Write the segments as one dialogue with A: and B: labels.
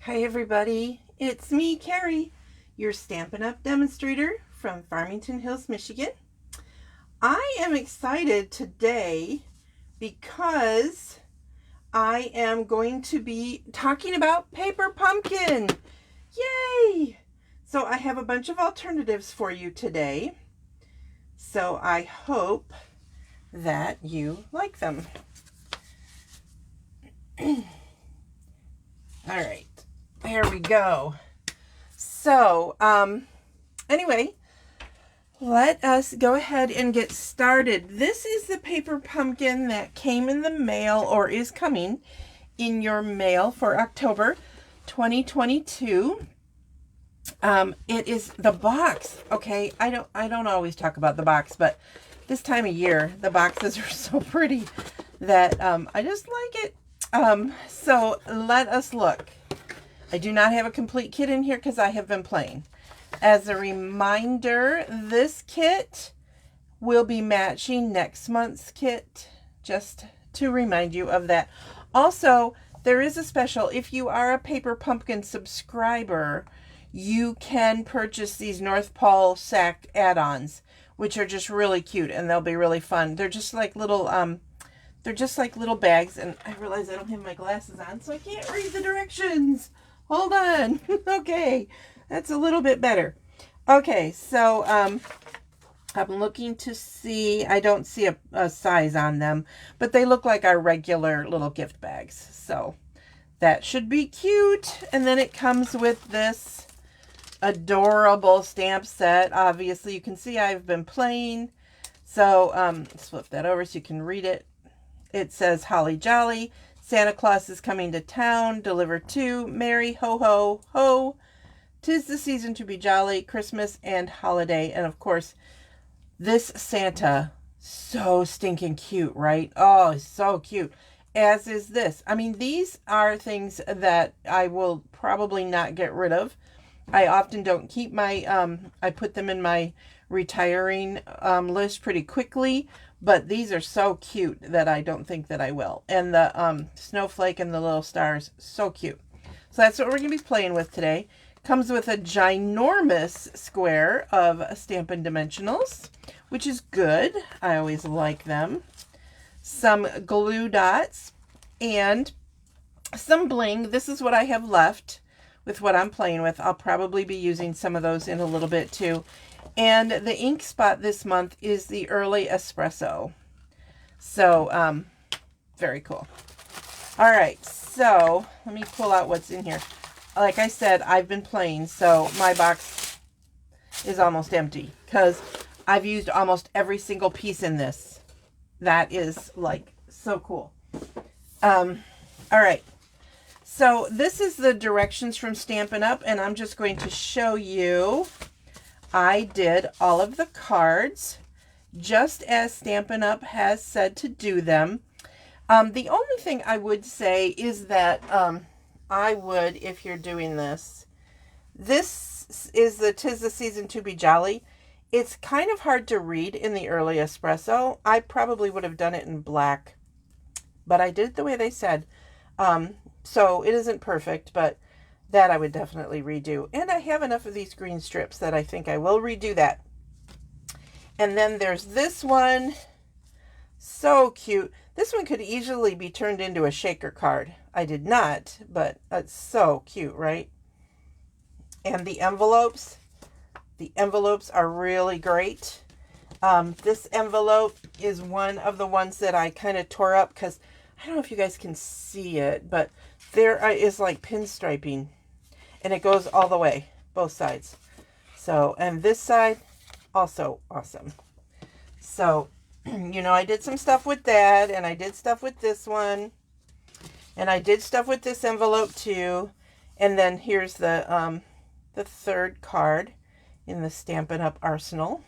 A: Hi everybody, it's me, Carrie, your Stampin' Up! Demonstrator from Farmington Hills, Michigan. I am excited today because I am going to be talking about paper pumpkin. Yay! So I have a bunch of alternatives for you today. So I hope that you like them. All right. There we go. So, anyway, let us go ahead and get started. This is the paper pumpkin that came in the mail or is coming in your mail for October 2022. It is the box. Okay, I don't always talk about the box, but this time of year, the boxes are so pretty that I just like it. So let us look. I do not have a complete kit in here because I have been playing. As a reminder, this kit will be matching next month's kit, just to remind you of that. Also, there is a special. If you are a Paper Pumpkin subscriber, you can purchase these North Pole sack add-ons, which are just really cute and they'll be really fun. They're just like little bags, and I realize I don't have my glasses on, so I can't read the directions. Hold on. Okay, that's a little bit better. Okay, so I'm looking to see, I don't see a size on them, but they look like our regular little gift bags. So that should be cute. And then it comes with this adorable stamp set. Obviously, you can see I've been playing. So let's flip that over so you can read it. It says Holly Jolly. Santa Claus is coming to town, deliver to merry ho ho ho. 'Tis the season to be jolly, Christmas and holiday. And of course, this Santa, so stinking cute, right? Oh, so cute. As is this. I mean, these are things that I will probably not get rid of. I often don't keep my, I put them in my retiring list pretty quickly. But these are so cute that I don't think that I will. And the snowflake and the little stars, so cute. So that's what we're going to be playing with today. Comes with a ginormous square of Stampin' Dimensionals, which is good. I always like them. Some glue dots and some bling. This is what I have left with what I'm playing with. I'll probably be using some of those in a little bit too. And the ink spot this month is the Early Espresso. So, very cool. All right, so let me pull out what's in here. Like I said, I've been playing, so my box is almost empty because I've used almost every single piece in this. That is, like, so cool. All right. So this is the directions from Stampin' Up, and I'm just going to show you. I did all of the cards just as Stampin' Up! Has said to do them. The only thing I would say is that I would, if you're doing this, this is the 'Tis the Season to be Jolly. It's kind of hard to read in the Early Espresso. I probably would have done it in black, but I did it the way they said. So it isn't perfect, but that I would definitely redo. And I have enough of these green strips that I think I will redo that. And then there's this one. So cute. This one could easily be turned into a shaker card. I did not, but it's so cute, right? And the envelopes are really great. This envelope is one of the ones that I kind of tore up because I don't know if you guys can see it, but there is like pinstriping. And it goes all the way, both sides. So, and this side, also awesome. So, you know, I did some stuff with that, and I did stuff with this one. And I did stuff with this envelope too. And then here's the third card in the Stampin' Up! Arsenal.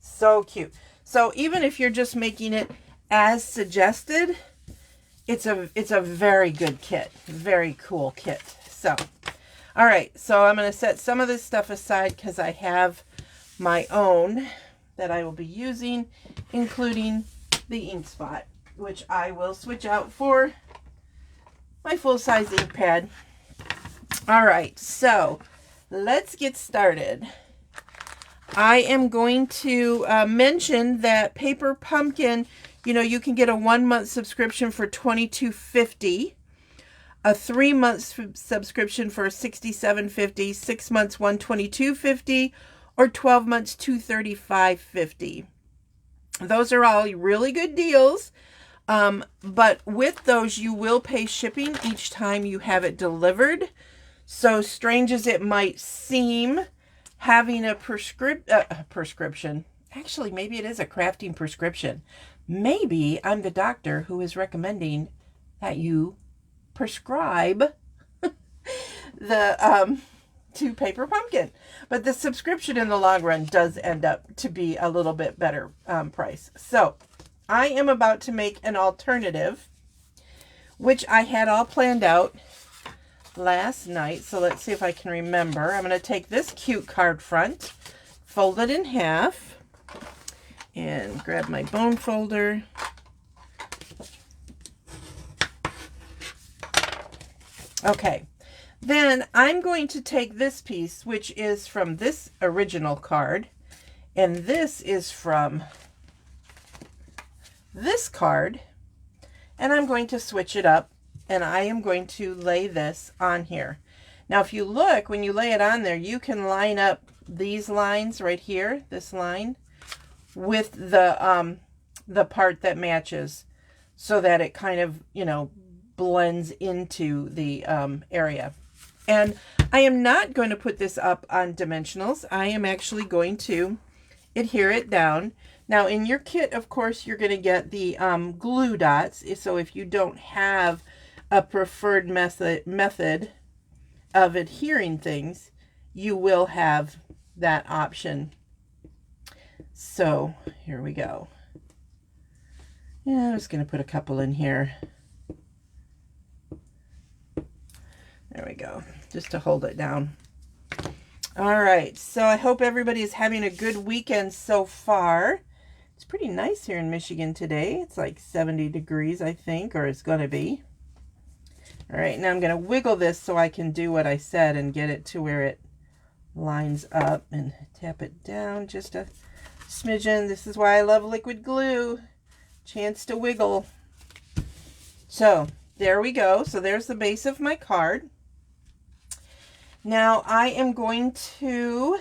A: So cute. So even if you're just making it as suggested, it's a very good kit. Very cool kit. So, all right, so I'm going to set some of this stuff aside because I have my own that I will be using, including the ink spot, which I will switch out for my full-size ink pad. All right, so let's get started. I am going to mention that Paper Pumpkin, you can get a 1-month subscription for $22.50, a 3-month subscription for $67.50, 6 months $122.50, or 12 months $235.50. Those are all really good deals. But with those, you will pay shipping each time you have it delivered. So strange as it might seem, having a prescription, actually, maybe it is a crafting prescription. Maybe I'm the doctor who is recommending that you prescribe the to Paper Pumpkin. But the subscription in the long run does end up to be a little bit better price. So I am about to make an alternative, which I had all planned out last night. So let's see if I can remember. I'm going to take this cute card front, fold it in half, and grab my bone folder. Okay, then I'm going to take this piece, which is from this original card, and this is from this card, and I'm going to switch it up, and I am going to lay this on here. Now, if you look, when you lay it on there, you can line up these lines right here, this line, with the part that matches, so that it kind of, blends into the area. And I am not going to put this up on dimensionals. I am actually going to adhere it down. Now, in your kit, of course, you're going to get the glue dots. So if you don't have a preferred method of adhering things, you will have that option. So here we go. Yeah, I'm just going to put a couple in here. There we go, just to hold it down. All right, so I hope everybody is having a good weekend so far. It's pretty nice here in Michigan today. It's like 70 degrees, I think, or it's going to be. All right, now I'm going to wiggle this so I can do what I said and get it to where it lines up, and tap it down just a smidgen. This is why I love liquid glue. Chance to wiggle. So there we go. So there's the base of my card. Now I am going to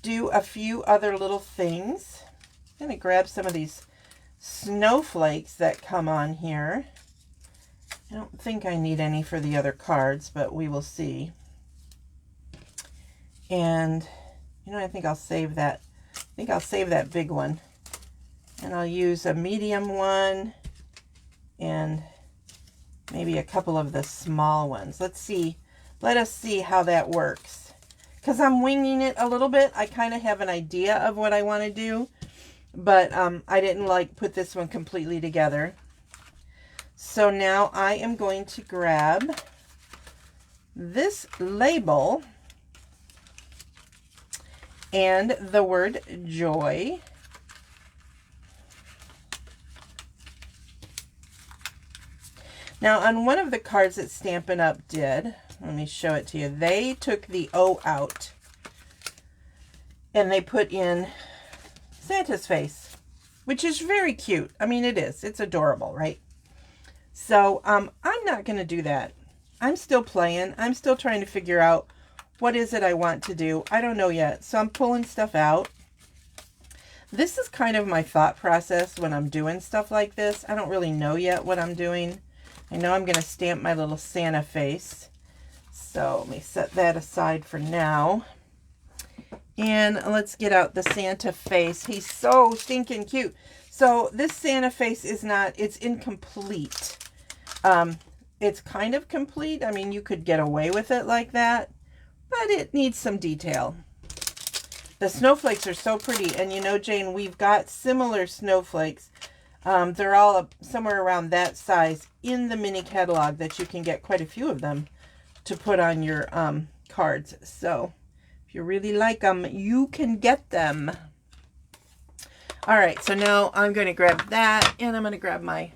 A: do a few other little things. I'm going to grab some of these snowflakes that come on here. I don't think I need any for the other cards, but we will see. And I think I'll save that. I think I'll save that big one, and I'll use a medium one and maybe a couple of the small ones. Let's see. Let us see how that works. Because I'm winging it a little bit. I kind of have an idea of what I want to do, but I didn't put this one completely together. So now I am going to grab this label and the word joy. Now, on one of the cards that Stampin' Up! Did, let me show it to you, they took the O out and they put in Santa's face, which is very cute. I mean, it is. It's adorable, right? So, I'm not going to do that. I'm still playing. I'm still trying to figure out what is it I want to do. I don't know yet. So, I'm pulling stuff out. This is kind of my thought process when I'm doing stuff like this. I don't really know yet what I'm doing. I know I'm going to stamp my little Santa face. So let me set that aside for now. And let's get out the Santa face. He's so stinking cute. So this Santa face is not, it's incomplete. It's kind of complete. I mean, you could get away with it like that, but it needs some detail. The snowflakes are so pretty. And Jane, we've got similar snowflakes. They're all somewhere around that size in the mini catalog that you can get quite a few of them to put on your cards. So if you really like them, you can get them. All right, so now I'm going to grab that, and I'm going to grab my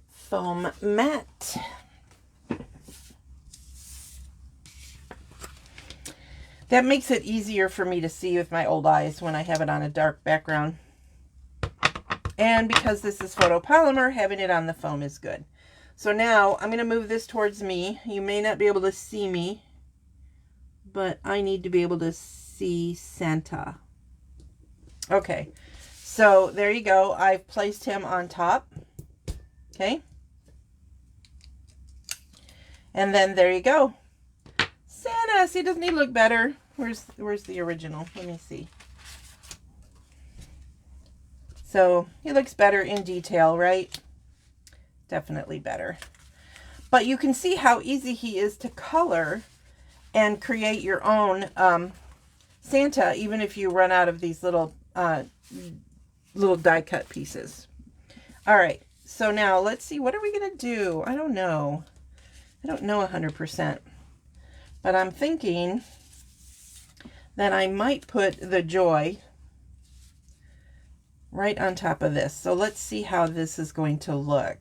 A: foam mat. That makes it easier for me to see with my old eyes when I have it on a dark background. And because this is photopolymer, having it on the foam is good. So now I'm going to move this towards me. You may not be able to see me, but I need to be able to see Santa. Okay, so there you go. I've placed him on top. Okay. And then there you go. Santa, see, doesn't he look better? Where's the original? Let me see. So he looks better in detail, right? Definitely better. But you can see how easy he is to color and create your own Santa, even if you run out of these little die cut pieces. All right, so now let's see, what are we gonna do? I don't know 100%, but I'm thinking that I might put the joy right on top of this. So let's see how this is going to look.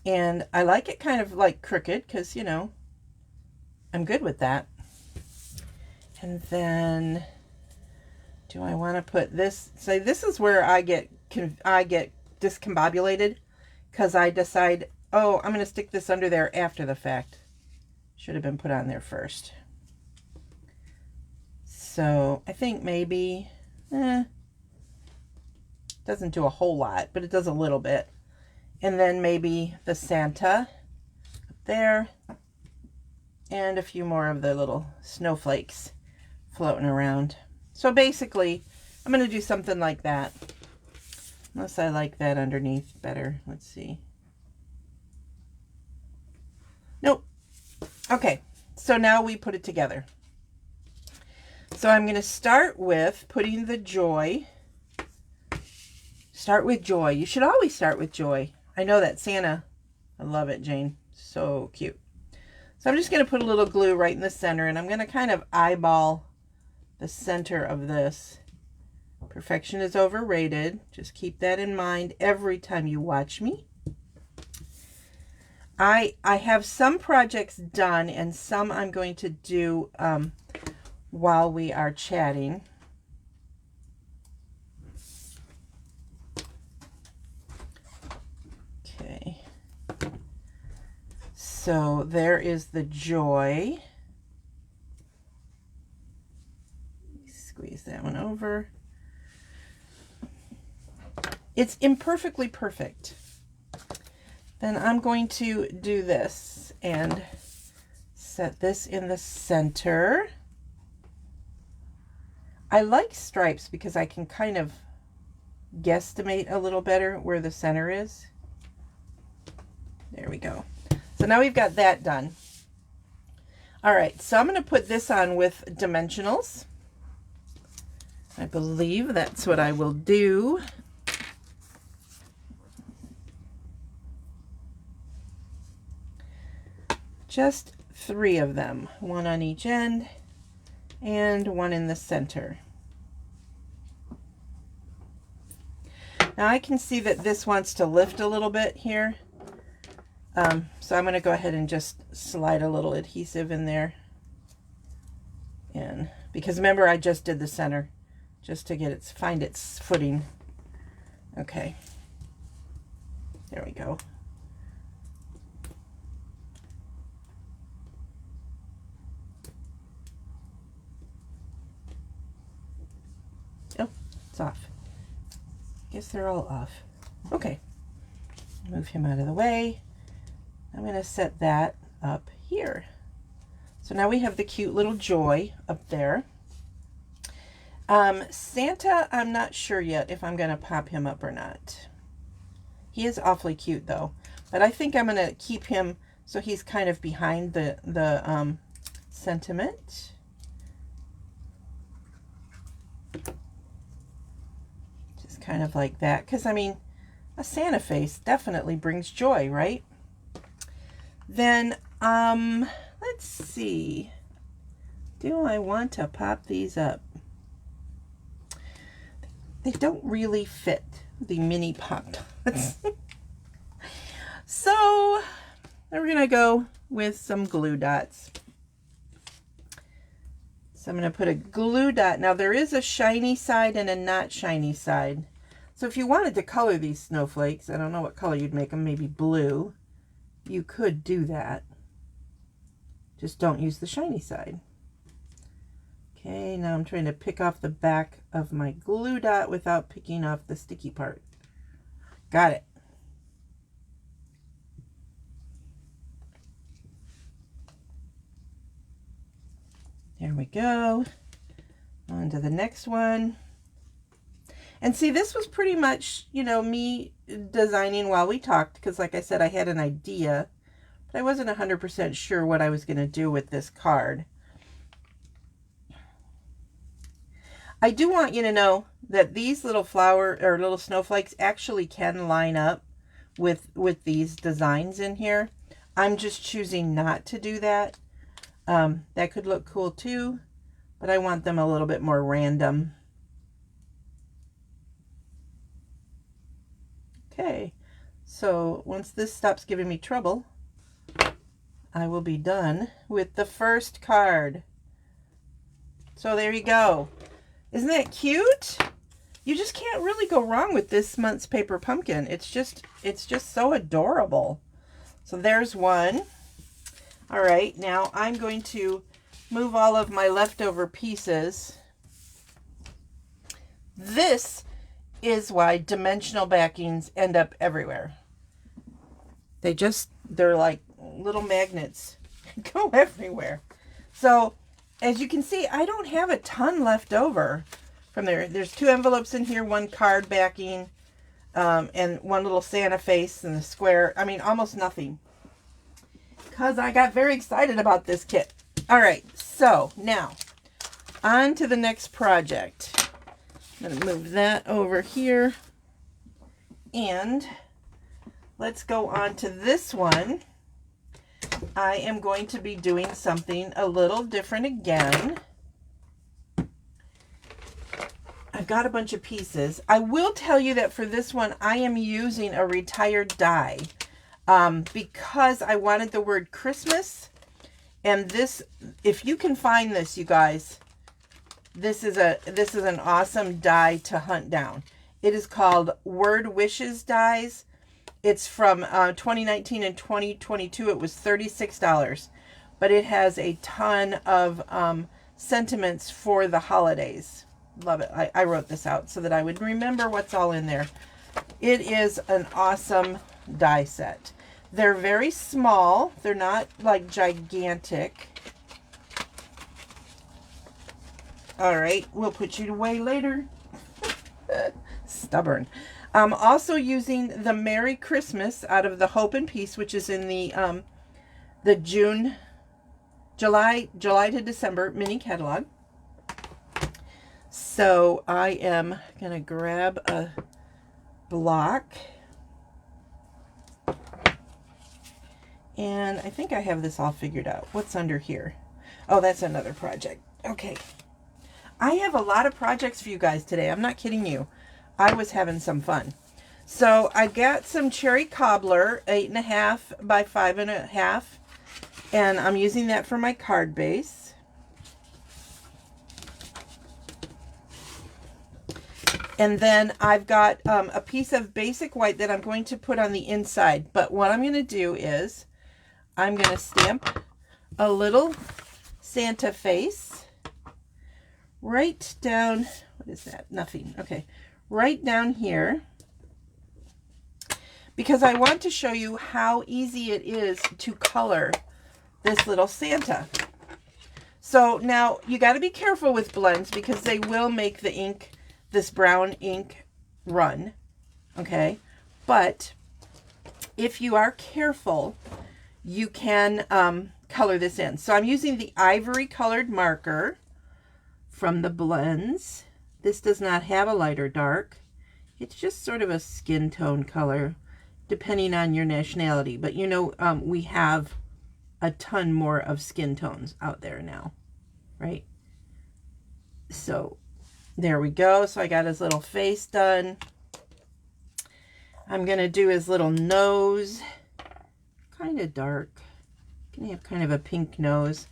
A: And I like it kind of like crooked because, you know, I'm good with that. And then do I want to put this? So this is where I get discombobulated because I decide, oh, I'm going to stick this under there after the fact. Should have been put on there first. So I think maybe, doesn't do a whole lot, but it does a little bit. And then maybe the Santa up there, and a few more of the little snowflakes floating around. So basically, I'm going to do something like that. Unless I like that underneath better. Let's see. Nope. Okay, so now we put it together. So I'm going to start with putting the joy. Start with joy. You should always start with joy. I know that, Santa. I love it, Jane. So cute. So I'm just going to put a little glue right in the center, and I'm going to kind of eyeball the center of this. Perfection is overrated. Just keep that in mind every time you watch me. I have some projects done, and some I'm going to do while we are chatting. Okay. So there is the joy. Squeeze that one over. It's imperfectly perfect. Then I'm going to do this and set this in the center. I like stripes because I can kind of guesstimate a little better where the center is. There we go. So now we've got that done. All right, so I'm going to put this on with dimensionals. I believe that's what I will do. Just 3 of them, 1 on each end and 1 in the center. Now I can see that this wants to lift a little bit here. So I'm going to go ahead and just slide a little adhesive in there. And because remember, I just did the center just to get find its footing. Okay. There we go. Oh, it's off. Guess they're all off. Okay. Move him out of the way. I'm going to set that up here. So now we have the cute little joy up there. Santa, I'm not sure yet if I'm going to pop him up or not. He is awfully cute though, but I think I'm going to keep him so he's kind of behind the sentiment. Just kind of like that, because I mean, a Santa face definitely brings joy, right? Then, let's see. Do I want to pop these up? They don't really fit. the mini Pop Dots. So we're going to go with some glue dots. So I'm going to put a glue dot. Now there is a shiny side and a not shiny side. So if you wanted to color these snowflakes, I don't know what color you'd make them, maybe blue, you could do that. Just don't use the shiny side. Okay, now I'm trying to pick off the back of my glue dot without picking off the sticky part. Got it. There we go. On to the next one. And see, this was pretty much, you know, me designing while we talked, because like I said, I had an idea, but I wasn't 100% sure what I was going to do with this card. I do want you to know that these little flower or little snowflakes actually can line up with these designs in here. I'm just choosing not to do that. That could look cool too, but I want them a little bit more random. Okay, so once this stops giving me trouble, I will be done with the first card. So there you go. Isn't that cute? You just can't really go wrong with this month's paper pumpkin. It's just so adorable. So there's one. All right, now I'm going to move all of my leftover pieces. This is why dimensional backings end up everywhere. They're like little magnets. Go everywhere. So as you can see, I don't have a ton left over from there. There's 2 envelopes in here, 1 card backing, and 1 little Santa face and the square. I mean, almost nothing, because I got very excited about this kit. All right, so now on to the next project. I'm going to move that over here, and let's go on to this one. I am going to be doing something a little different again. I've got a bunch of pieces. I will tell you that for this one, I am using a retired die because I wanted the word Christmas. And this, if you can find this, you guys, this is an awesome die to hunt down. It is called Word Wishes dies. It's from 2019 and 2022. It was $36, but it has a ton of sentiments for the holidays. Love it. I wrote this out so that I would remember what's all in there. It is an awesome die set. They're very small. They're not like gigantic. All right, we'll put you away later. Stubborn. I'm also using the Merry Christmas out of the Hope and Peace, which is in the July to December mini catalog. So I am going to grab a block. And I think I have this all figured out. What's under here? Oh, that's another project. Okay. I have a lot of projects for you guys today. I'm not kidding you. I was having some fun. So I got some cherry cobbler, 8.5 by 5.5, and I'm using that for my card base. And then I've got a piece of basic white that I'm going to put on the inside. But what I'm going to do is I'm going to stamp a little Santa face right down. What is that? Nothing. Okay. Right down here, because I want to show you how easy it is to color this little Santa. So now you got to be careful with blends because they will make the ink, this brown ink, run. Okay, but if you are careful, you can color this in. So I'm using the ivory colored marker from the blends. This does not have a light or dark. It's just sort of a skin tone color, depending on your nationality. But you know, we have a ton more of skin tones out there now, right? So there we go. So I got his little face done. I'm going to do his little nose, kind of dark. Can have kind of a pink nose.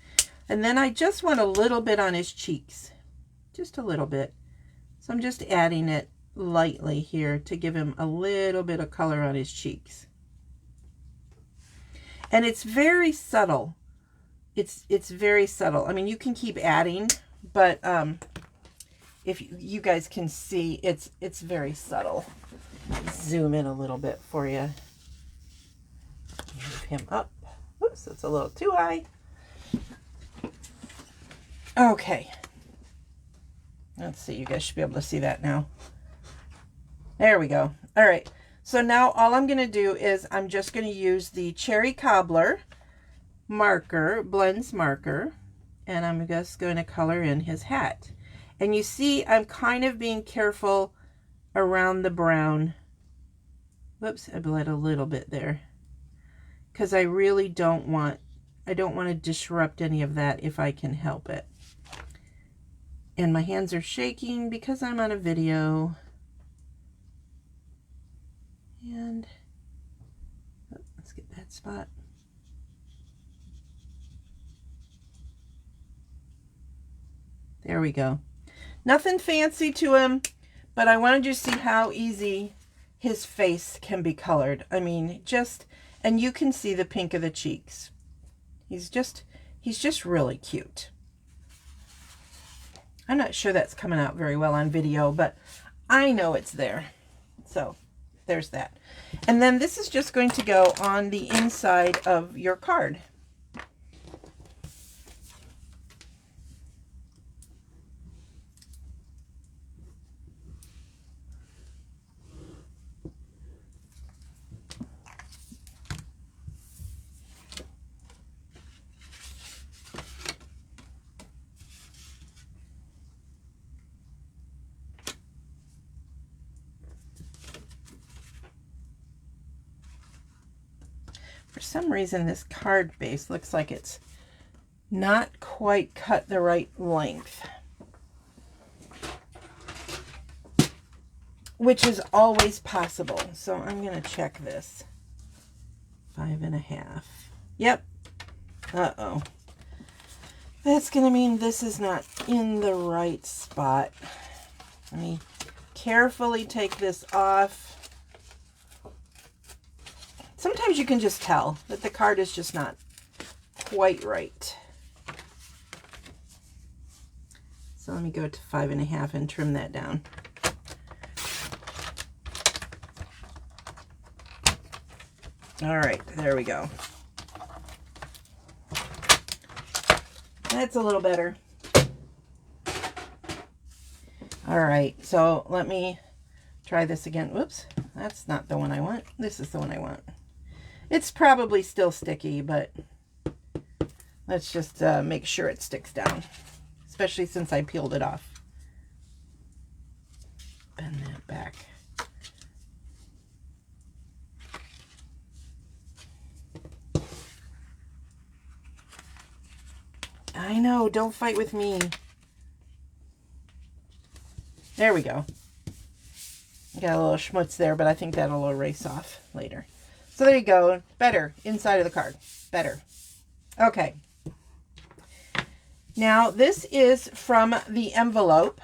A: And then I just want a little bit on his cheeks, just a little bit. So I'm just adding it lightly here to give him a little bit of color on his cheeks. And it's very subtle. It's very subtle. I mean, you can keep adding, but if you guys can see, it's very subtle. Zoom in a little bit for you. Move him up. Oops, it's a little too high. Okay. Let's see, you guys should be able to see that now. There we go. All right. So now all I'm going to do is I'm just going to use the Cherry Cobbler marker, blends marker, and I'm just going to color in his hat. And you see I'm kind of being careful around the brown. Whoops, I bled a little bit there. Because I really don't want to disrupt any of that if I can help it. And my hands are shaking because I'm on a video. And let's get that spot. There we go. Nothing fancy to him, but I wanted you to see how easy his face can be colored. I mean, and you can see the pink of the cheeks. He's just really cute. I'm not sure that's coming out very well on video, but I know it's there. So there's that. And then this is just going to go on the inside of your card. For some reason, this card base looks like it's not quite cut the right length, which is always possible. So I'm going to check this. 5.5. Yep. Uh-oh. That's going to mean this is not in the right spot. Let me carefully take this off. Sometimes you can just tell that the card is just not quite right. So let me go to 5.5 and trim that down. All right, there we go. That's a little better. All right, so let me try this again. Whoops, that's not the one I want. This is the one I want. It's probably still sticky, but let's just make sure it sticks down, especially since I peeled it off. Bend that back. I know, don't fight with me. There we go. Got a little schmutz there, but I think that'll erase off later. So there you go. Better. Inside of the card. Better. Okay. Now, this is from the envelope.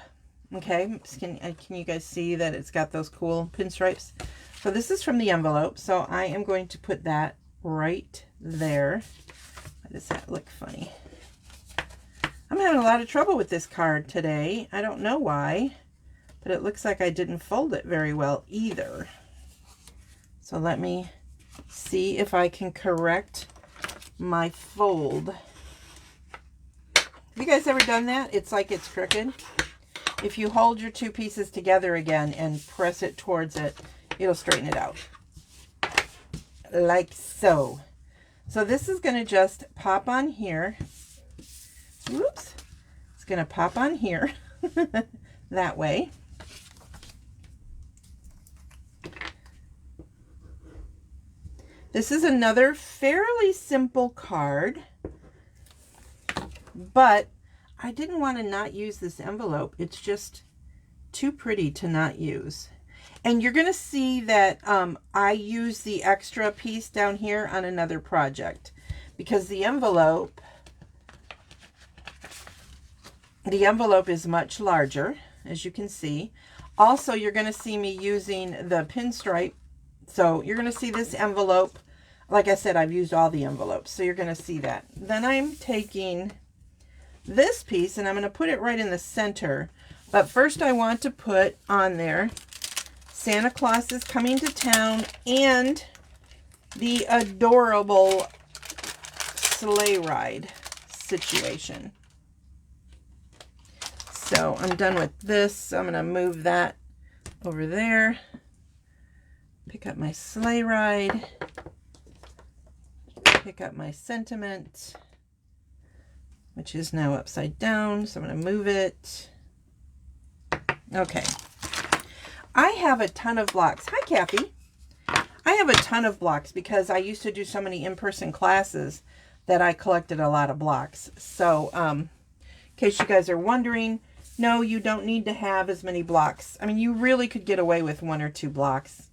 A: Okay. Can you guys see that it's got those cool pinstripes? So this is from the envelope. So I am going to put that right there. Why does that look funny? I'm having a lot of trouble with this card today. I don't know why, but it looks like I didn't fold it very well either. So let me see if I can correct my fold. Have you guys ever done that? It's like it's crooked. If you hold your two pieces together again and press it towards it, it'll straighten it out. Like so. So this is going to just pop on here. Whoops. It's going to pop on here that way. This is another fairly simple card, but I didn't want to not use this envelope. It's just too pretty to not use. And you're going to see that I use the extra piece down here on another project because the envelope is much larger, as you can see. Also, you're going to see me using the pinstripe. So you're going to see this envelope. Like I said, I've used all the envelopes, so you're going to see that. Then I'm taking this piece and I'm going to put it right in the center. But first I want to put on there Santa Claus is Coming to Town and the adorable sleigh ride situation. So I'm done with this. So I'm going to move that over there. Pick up my sleigh ride. Pick up my sentiment, which is now upside down. So I'm going to move it. Okay. I have a ton of blocks. Hi, Kathy. I have a ton of blocks because I used to do so many in-person classes that I collected a lot of blocks. So, in case you guys are wondering, no, you don't need to have as many blocks. I mean, you really could get away with 1 or 2 blocks.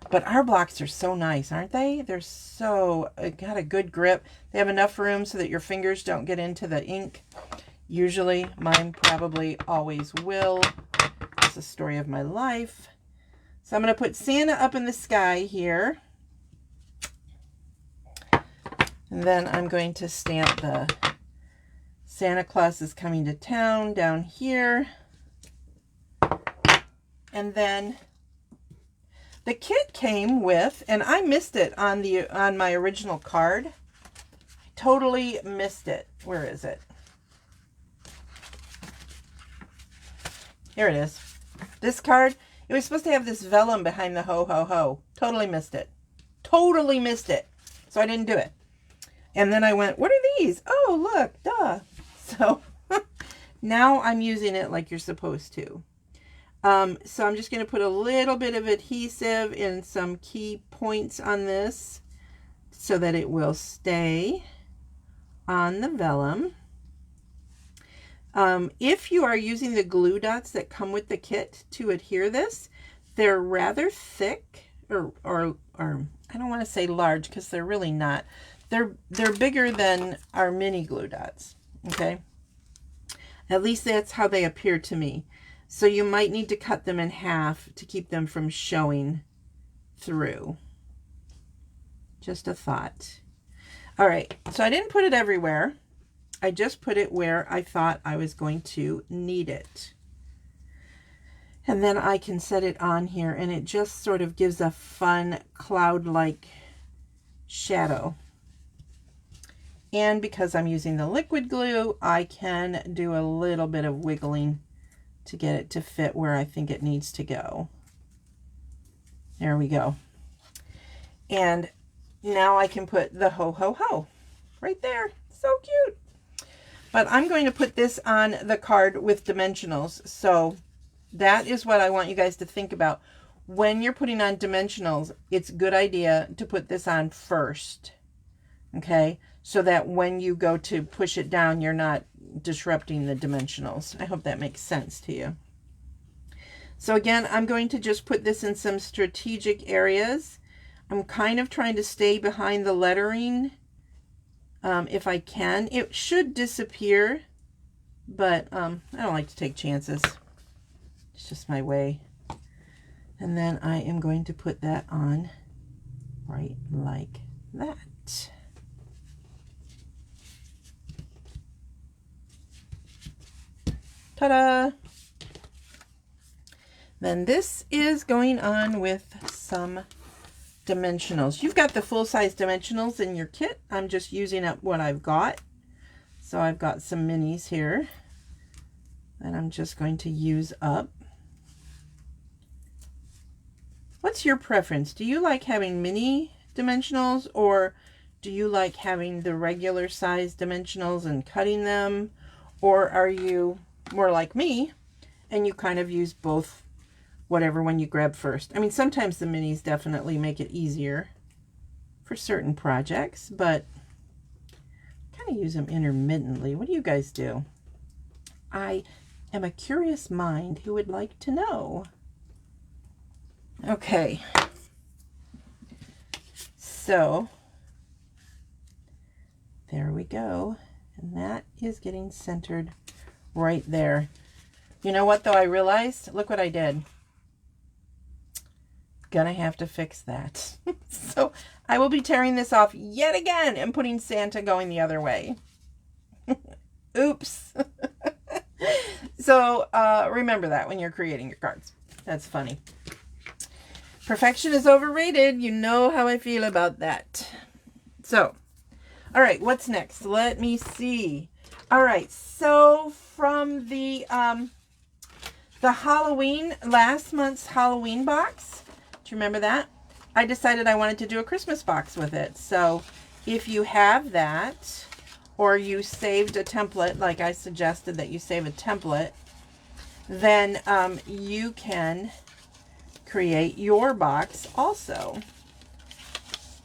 A: But our blocks are so nice, aren't they? They're so, got a good grip. They have enough room so that your fingers don't get into the ink. Usually, mine probably always will. It's the story of my life. So I'm going to put Santa up in the sky here. And then I'm going to stamp the Santa Claus is Coming to Town down here. And then the kit came with, and I missed it on my original card. I totally missed it. Where is it? Here it is. This card, it was supposed to have this vellum behind the ho, ho, ho. Totally missed it. Totally missed it. So I didn't do it. And then I went, what are these? Oh, look, duh. So now I'm using it like you're supposed to. So I'm just going to put a little bit of adhesive in some key points on this so that it will stay on the vellum. If you are using the glue dots that come with the kit to adhere this, they're rather thick or I don't want to say large because they're really not. They're bigger than our mini glue dots. Okay. At least that's how they appear to me. So you might need to cut them in half to keep them from showing through. Just a thought. All right. So I didn't put it everywhere. I just put it where I thought I was going to need it. And then I can set it on here and it just sort of gives a fun cloud-like shadow. And because I'm using the liquid glue, I can do a little bit of wiggling to get it to fit where I think it needs to go. There we go. And now I can put the ho, ho, ho right there. So cute. But I'm going to put this on the card with dimensionals. So that is what I want you guys to think about. When you're putting on dimensionals, it's a good idea to put this on first. Okay? So that when you go to push it down, you're not disrupting the dimensionals. I hope that makes sense to you. So again, I'm going to just put this in some strategic areas. I'm kind of trying to stay behind the lettering. If I can, it should disappear, but I don't like to take chances. It's just my way. And then I am going to put that on right like that. Ta-da! Then this is going on with some dimensionals. You've got the full-size dimensionals in your kit. I'm just using up what I've got. So I've got some minis here that I'm just going to use up. What's your preference? Do you like having mini dimensionals, or do you like having the regular size dimensionals and cutting them? Or are you more like me and you kind of use both, whatever one you grab first? I mean, sometimes the minis definitely make it easier for certain projects, but I kind of use them intermittently. What do you guys do? I am a curious mind who would like to know. Okay. So there we go. And that is getting centered right there. You know what though, I realized? Look what I did. Gonna have to fix that. So I will be tearing this off yet again and putting Santa going the other way. Oops. So remember that when you're creating your cards. That's funny. Perfection is overrated. You know how I feel about that. So, all right, what's next? Let me see. All right, so from the Halloween, last month's Halloween box, do you remember that? I decided I wanted to do a Christmas box with it. So if you have that, or you saved a template, like I suggested that you save a template, then you can create your box also.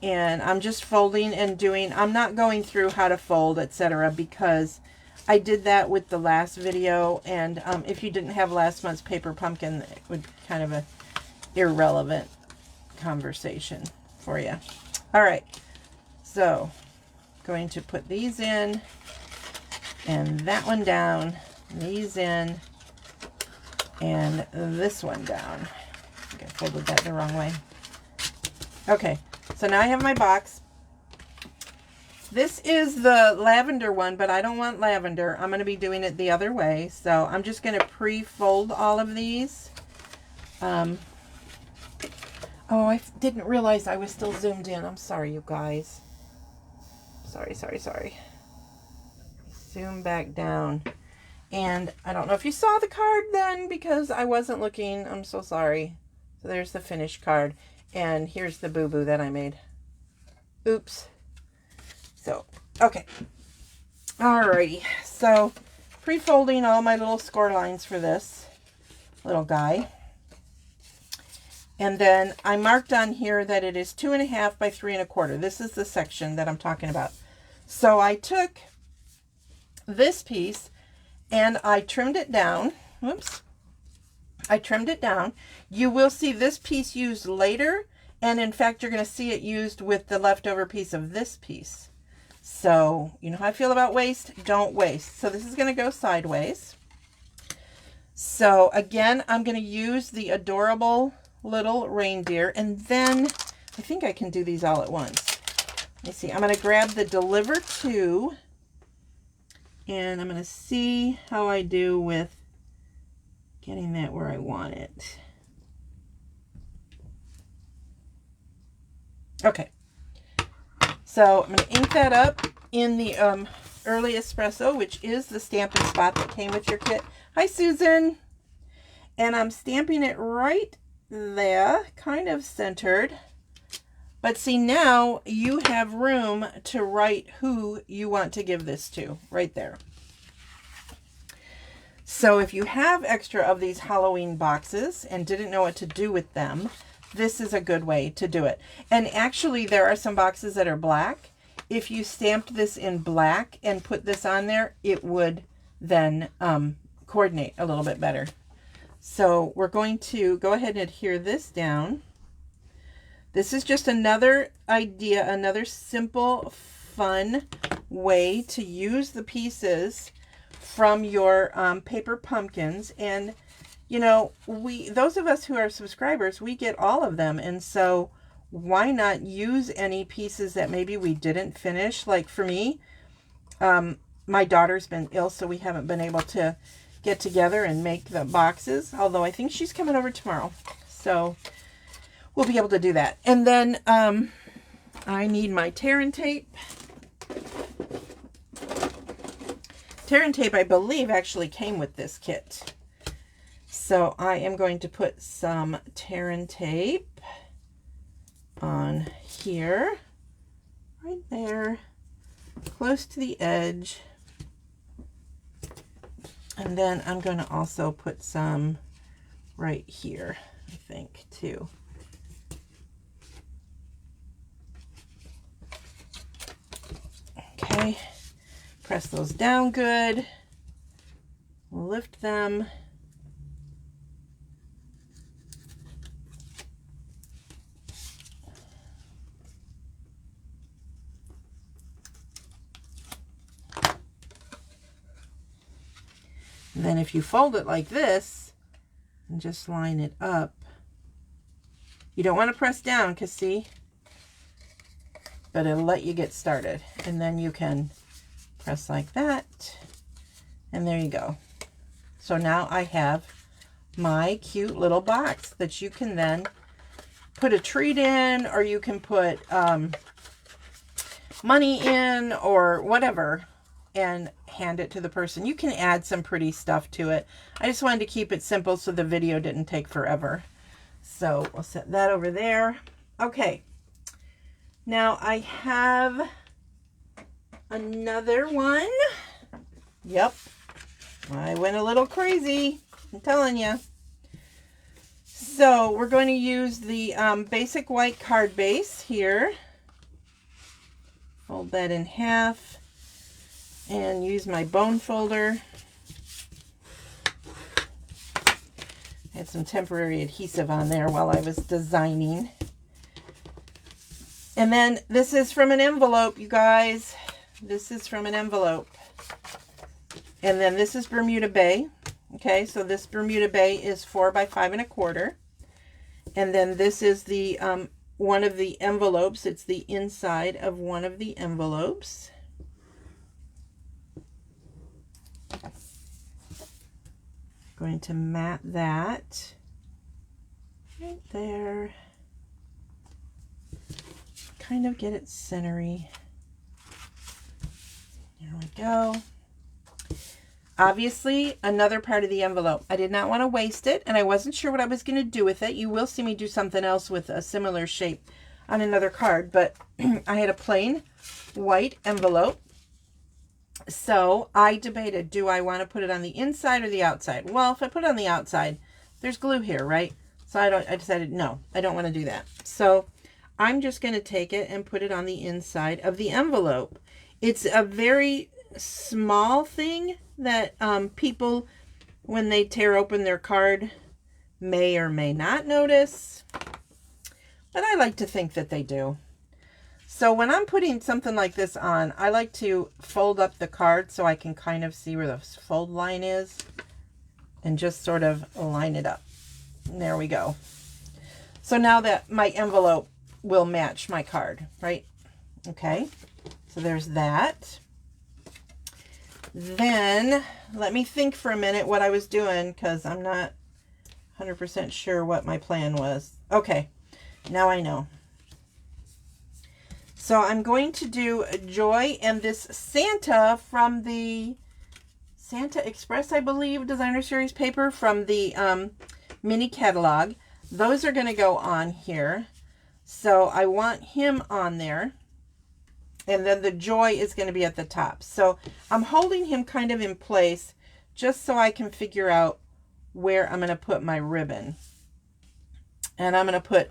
A: And I'm just folding and doing, I'm not going through how to fold, etc., because I did that with the last video, and if you didn't have last month's paper pumpkin, it would be kind of a irrelevant conversation for you. All right, so going to put these in, and that one down, these in, and this one down. I think I folded that the wrong way. Okay, so now I have my box. This is the lavender one, but I don't want lavender. I'm going to be doing it the other way. So I'm just going to pre-fold all of these. Oh, I didn't realize I was still zoomed in. I'm sorry, you guys. Sorry. Zoom back down. And I don't know if you saw the card then because I wasn't looking. I'm so sorry. So there's the finished card. And here's the boo-boo that I made. Oops. So, okay. Alrighty. So, pre-folding all my little score lines for this little guy. And then I marked on here that it is 2.5 by 3 1/4. This is the section that I'm talking about. So I took this piece and I trimmed it down. Whoops. I trimmed it down. You will see this piece used later. And in fact, you're going to see it used with the leftover piece of this piece. So, you know how I feel about waste? Don't waste. So this is going to go sideways. So again, I'm going to use the adorable little reindeer. And then I think I can do these all at once. Let me see. I'm going to grab the deliver to. And I'm going to see how I do with getting that where I want it. Okay. So I'm going to ink that up in the early espresso, which is the Stampin' spot that came with your kit. Hi, Susan. And I'm stamping it right there, kind of centered. But see, now you have room to write who you want to give this to, right there. So if you have extra of these Halloween boxes and didn't know what to do with them, this is a good way to do it. And actually, there are some boxes that are black. If you stamped this in black and put this on there, it would then coordinate a little bit better. So we're going to go ahead and adhere this down. This is just another idea, another simple, fun way to use the pieces from your paper pumpkins. And you know, those of us who are subscribers, we get all of them. And so why not use any pieces that maybe we didn't finish? Like for me, my daughter's been ill, so we haven't been able to get together and make the boxes. Although I think she's coming over tomorrow. So we'll be able to do that. And then I need my tear and tape. Tear and tape, I believe, actually came with this kit. So I am going to put some tear and tape on here, right there, close to the edge. And then I'm going to also put some right here, I think, too. Okay, press those down good, lift them. then if you fold it like this and just line it up, you don't want to press down because see, but it'll let you get started. And then you can press like that, and there you go. So now I have my cute little box that you can then put a treat in, or you can put money in or whatever and hand it to the person. You can add some pretty stuff to it. I just wanted to keep it simple so the video didn't take forever. So we'll set that over there. Okay, now I have another one. Yep, I went a little crazy, I'm telling you. So we're going to use the basic white card base here. Fold that in half and use my bone folder. I had some temporary adhesive on there while I was designing. And then this is from an envelope, you guys. This is from an envelope. And then this is Bermuda Bay. Okay, so this Bermuda Bay is 4 by 5 1/4. And then this is the one of the envelopes. It's the inside of one of the envelopes. Going to mat that right there. Kind of get it centery. There we go. Obviously, another part of the envelope. I did not want to waste it, and I wasn't sure what I was going to do with it. You will see me do something else with a similar shape on another card, but I had a plain white envelope. So I debated, do I want to put it on the inside or the outside? Well, if I put it on the outside, there's glue here, right? So I decided, no, I don't want to do that. So I'm just going to take it and put it on the inside of the envelope. It's a very small thing that people, when they tear open their card, may or may not notice, but I like to think that they do. So when I'm putting something like this on, I like to fold up the card so I can kind of see where the fold line is and just sort of line it up. And there we go. So now that my envelope will match my card, right? Okay, so there's that. Then let me think for a minute what I was doing, because I'm not 100% sure what my plan was. Okay, now I know. So I'm going to do Joy and this Santa from the Santa Express, I believe, Designer Series paper from the mini catalog. Those are going to go on here. So I want him on there. And then the Joy is going to be at the top. So I'm holding him kind of in place just so I can figure out where I'm going to put my ribbon. And I'm going to put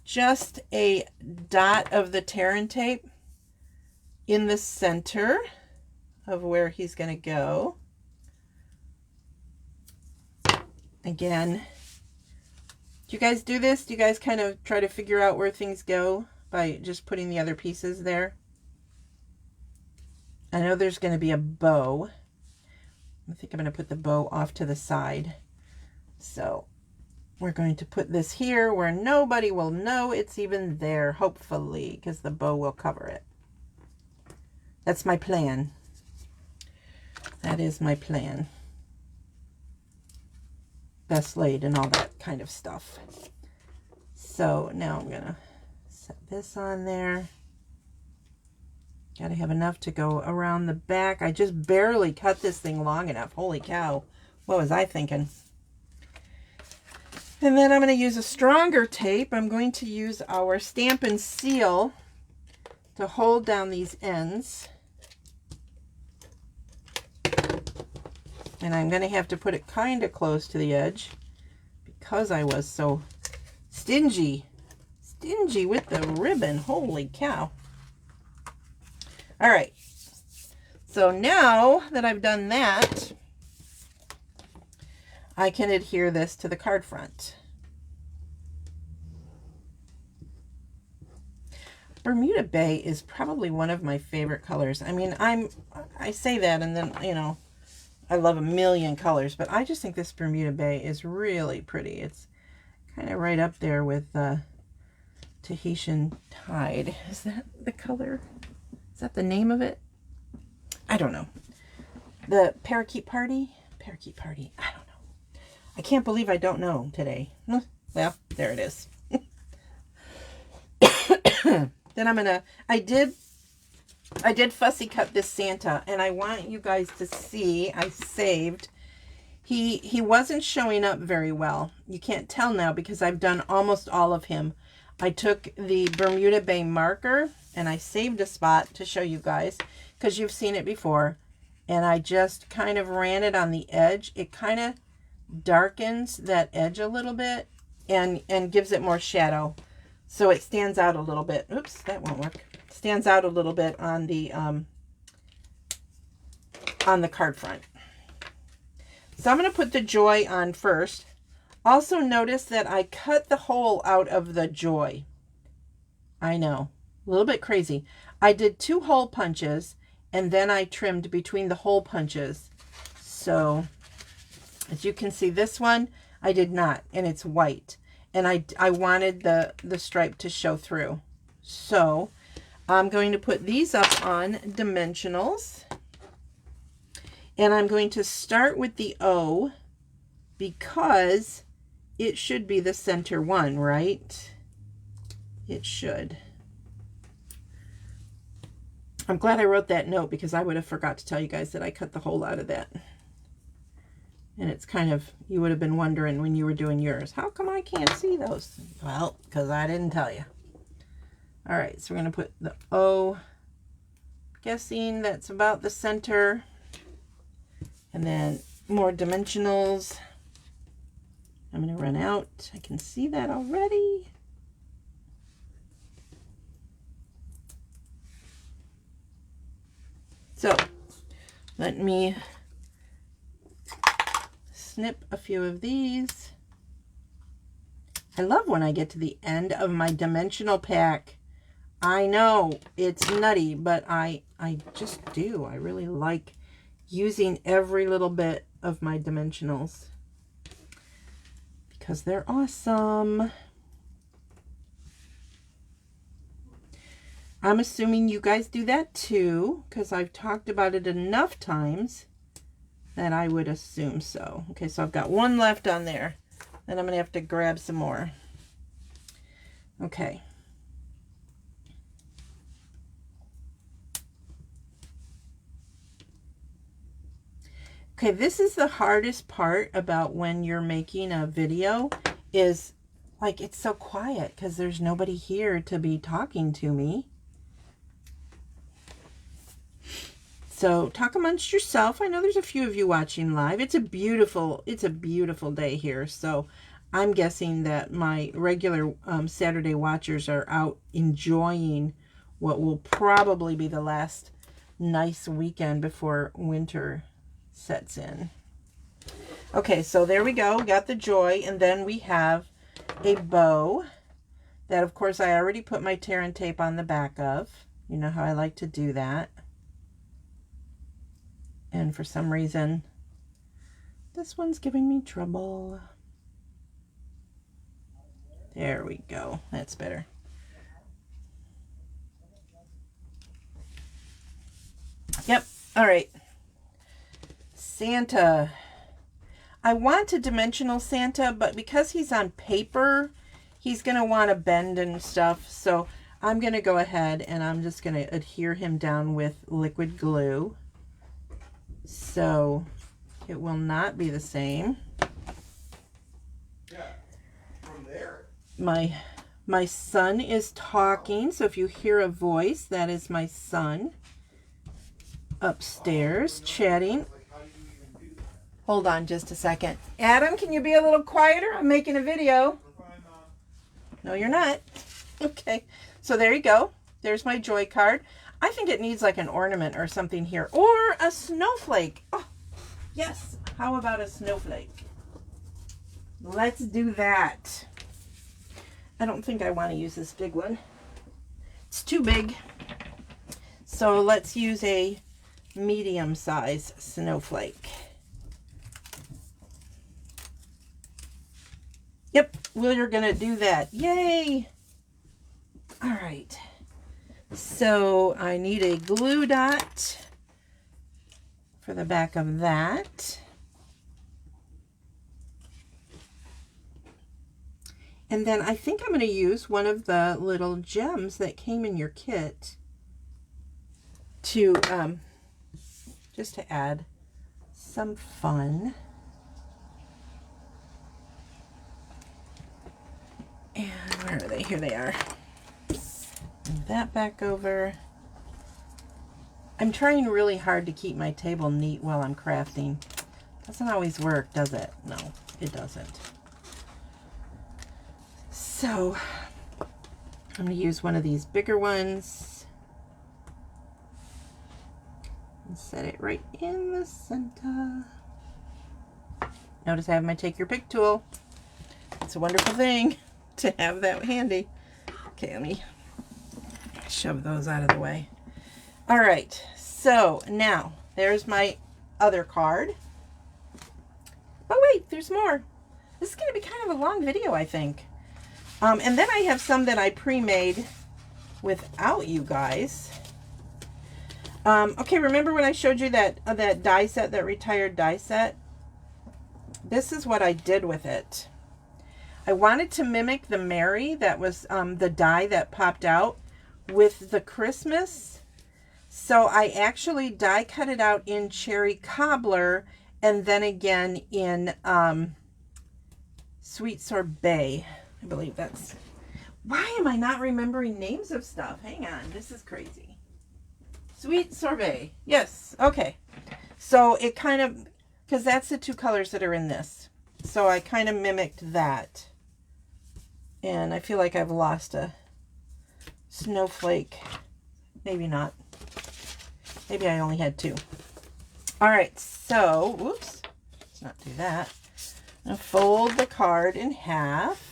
A: just a dot of the tear and tape in the center of where he's going to go. Again, do you guys do this? Do you guys kind of try to figure out where things go by just putting the other pieces there? I know there's going to be a bow. I think I'm going to put the bow off to the side. So we're going to put this here where nobody will know it's even there, hopefully, because the bow will cover it. That's my plan. That is my plan. Best laid and all that kind of stuff. So now I'm going to set this on there. Got to have enough to go around the back. I just barely cut this thing long enough. Holy cow. What was I thinking? And then I'm going to use a stronger tape. I'm going to use our Stampin' seal to hold down these ends. And I'm going to have to put it kind of close to the edge because I was so stingy with the ribbon. Holy cow. All right. So now that I've done that, I can adhere this to the card front. Bermuda Bay is probably one of my favorite colors. I mean, I say that and then, you know, I love a million colors, but I just think this Bermuda Bay is really pretty. It's kind of right up there with Tahitian Tide. Is that the color? Is that the name of it? I don't know. The Parakeet Party? Parakeet Party. I don't know. I can't believe I don't know today. Well, there it is. Then I'm gonna, I did fussy cut this Santa, and I want you guys to see, I saved. He wasn't showing up very well. You can't tell now because I've done almost all of him. I took the Bermuda Bay marker and I saved a spot to show you guys because you've seen it before. And I just kind of ran it on the edge. It kind of darkens that edge a little bit and gives it more shadow. So it stands out a little bit. Oops, that won't work. Stands out a little bit on the card front. So I'm going to put the Joy on first. Also notice that I cut the hole out of the Joy. I know, a little bit crazy. I did 2 hole punches and then I trimmed between the hole punches. So as you can see, this one I did not, and it's white. And I wanted the stripe to show through. So I'm going to put these up on dimensionals. And I'm going to start with the O because it should be the center one, right? It should. I'm glad I wrote that note because I would have forgot to tell you guys that I cut the hole out of that. And it's kind of, you would have been wondering when you were doing yours, how come I can't see those? Well, because I didn't tell you. All right, so we're going to put the O, guessing that's about the center. And then more dimensionals. I'm going to run out. I can see that already. So let me snip a few of these. I love when I get to the end of my dimensional pack. I know it's nutty, but I just do. I really like using every little bit of my dimensionals because they're awesome. I'm assuming you guys do that too, because I've talked about it enough times that I would assume so. Okay, so I've got 1 left on there. Then I'm going to have to grab some more. Okay. Okay, this is the hardest part about when you're making a video is like it's so quiet because there's nobody here to be talking to me. So talk amongst yourself. I know there's a few of you watching live. It's a beautiful day here. So I'm guessing that my regular Saturday watchers are out enjoying what will probably be the last nice weekend before winter sets in. Okay, so there we go. We got the Joy, and then we have a bow that, of course, I already put my tear and tape on the back of. You know how I like to do that. And for some reason, this one's giving me trouble. There we go. That's better. Yep. All right. Santa. I want a dimensional Santa, but because he's on paper, he's going to want to bend and stuff. So I'm going to go ahead and I'm just going to adhere him down with liquid glue. So it will not be the same.
B: Yeah, from there.
A: My son is talking, so if you hear a voice, that is my son upstairs chatting. Hold on just a second. Adam, can you be a little quieter? I'm making a video. No, you're not. Okay, so there you go. There's my Joy card. I think it needs like an ornament or something here. Or a snowflake. Oh, yes. How about a snowflake? Let's do that. I don't think I want to use this big one. It's too big. So let's use a medium size snowflake. Yep, we're gonna do that. Yay! All right. So I need a glue dot for the back of that. And then I think I'm going to use one of the little gems that came in your kit to just to add some fun. And where are they? Here they are. Move that back over. I'm trying really hard to keep my table neat while I'm crafting. Doesn't always work, does it? No, it doesn't. So I'm going to use one of these bigger ones and set it right in the center. Notice I have my take your pick tool. It's a wonderful thing to have that handy. Okay, let me shove those out of the way. All right, so now there's my other card. Oh wait, there's more. This is going to be kind of a long video, I think. And then I have some that I pre-made without you guys. Okay, remember when I showed you that that die set, that retired die set? This is what I did with it. I wanted to mimic the Mary that was the die that popped out with the Christmas. So I actually die cut it out in cherry cobbler and then again in sweet sorbet. I believe that's... Why am I not remembering names of stuff? Hang on, this is crazy. Sweet sorbet. Yes, okay. So it kind of... Because that's the two colors that are in this. So I kind of mimicked that. And I feel like I've lost a snowflake. Maybe not. Maybe I only had two. All right, so... Whoops. Let's not do that. I'm going to fold the card in half.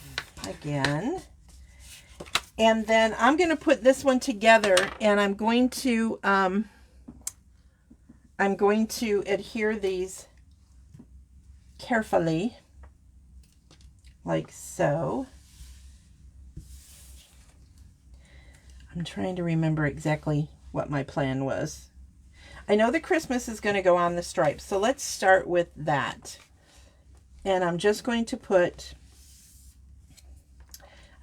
A: Again, and then I'm going to put this one together, and I'm going to adhere these carefully, like so. I'm trying to remember exactly what my plan was. I know the Christmas is going to go on the stripes, so let's start with that. And I'm just going to put...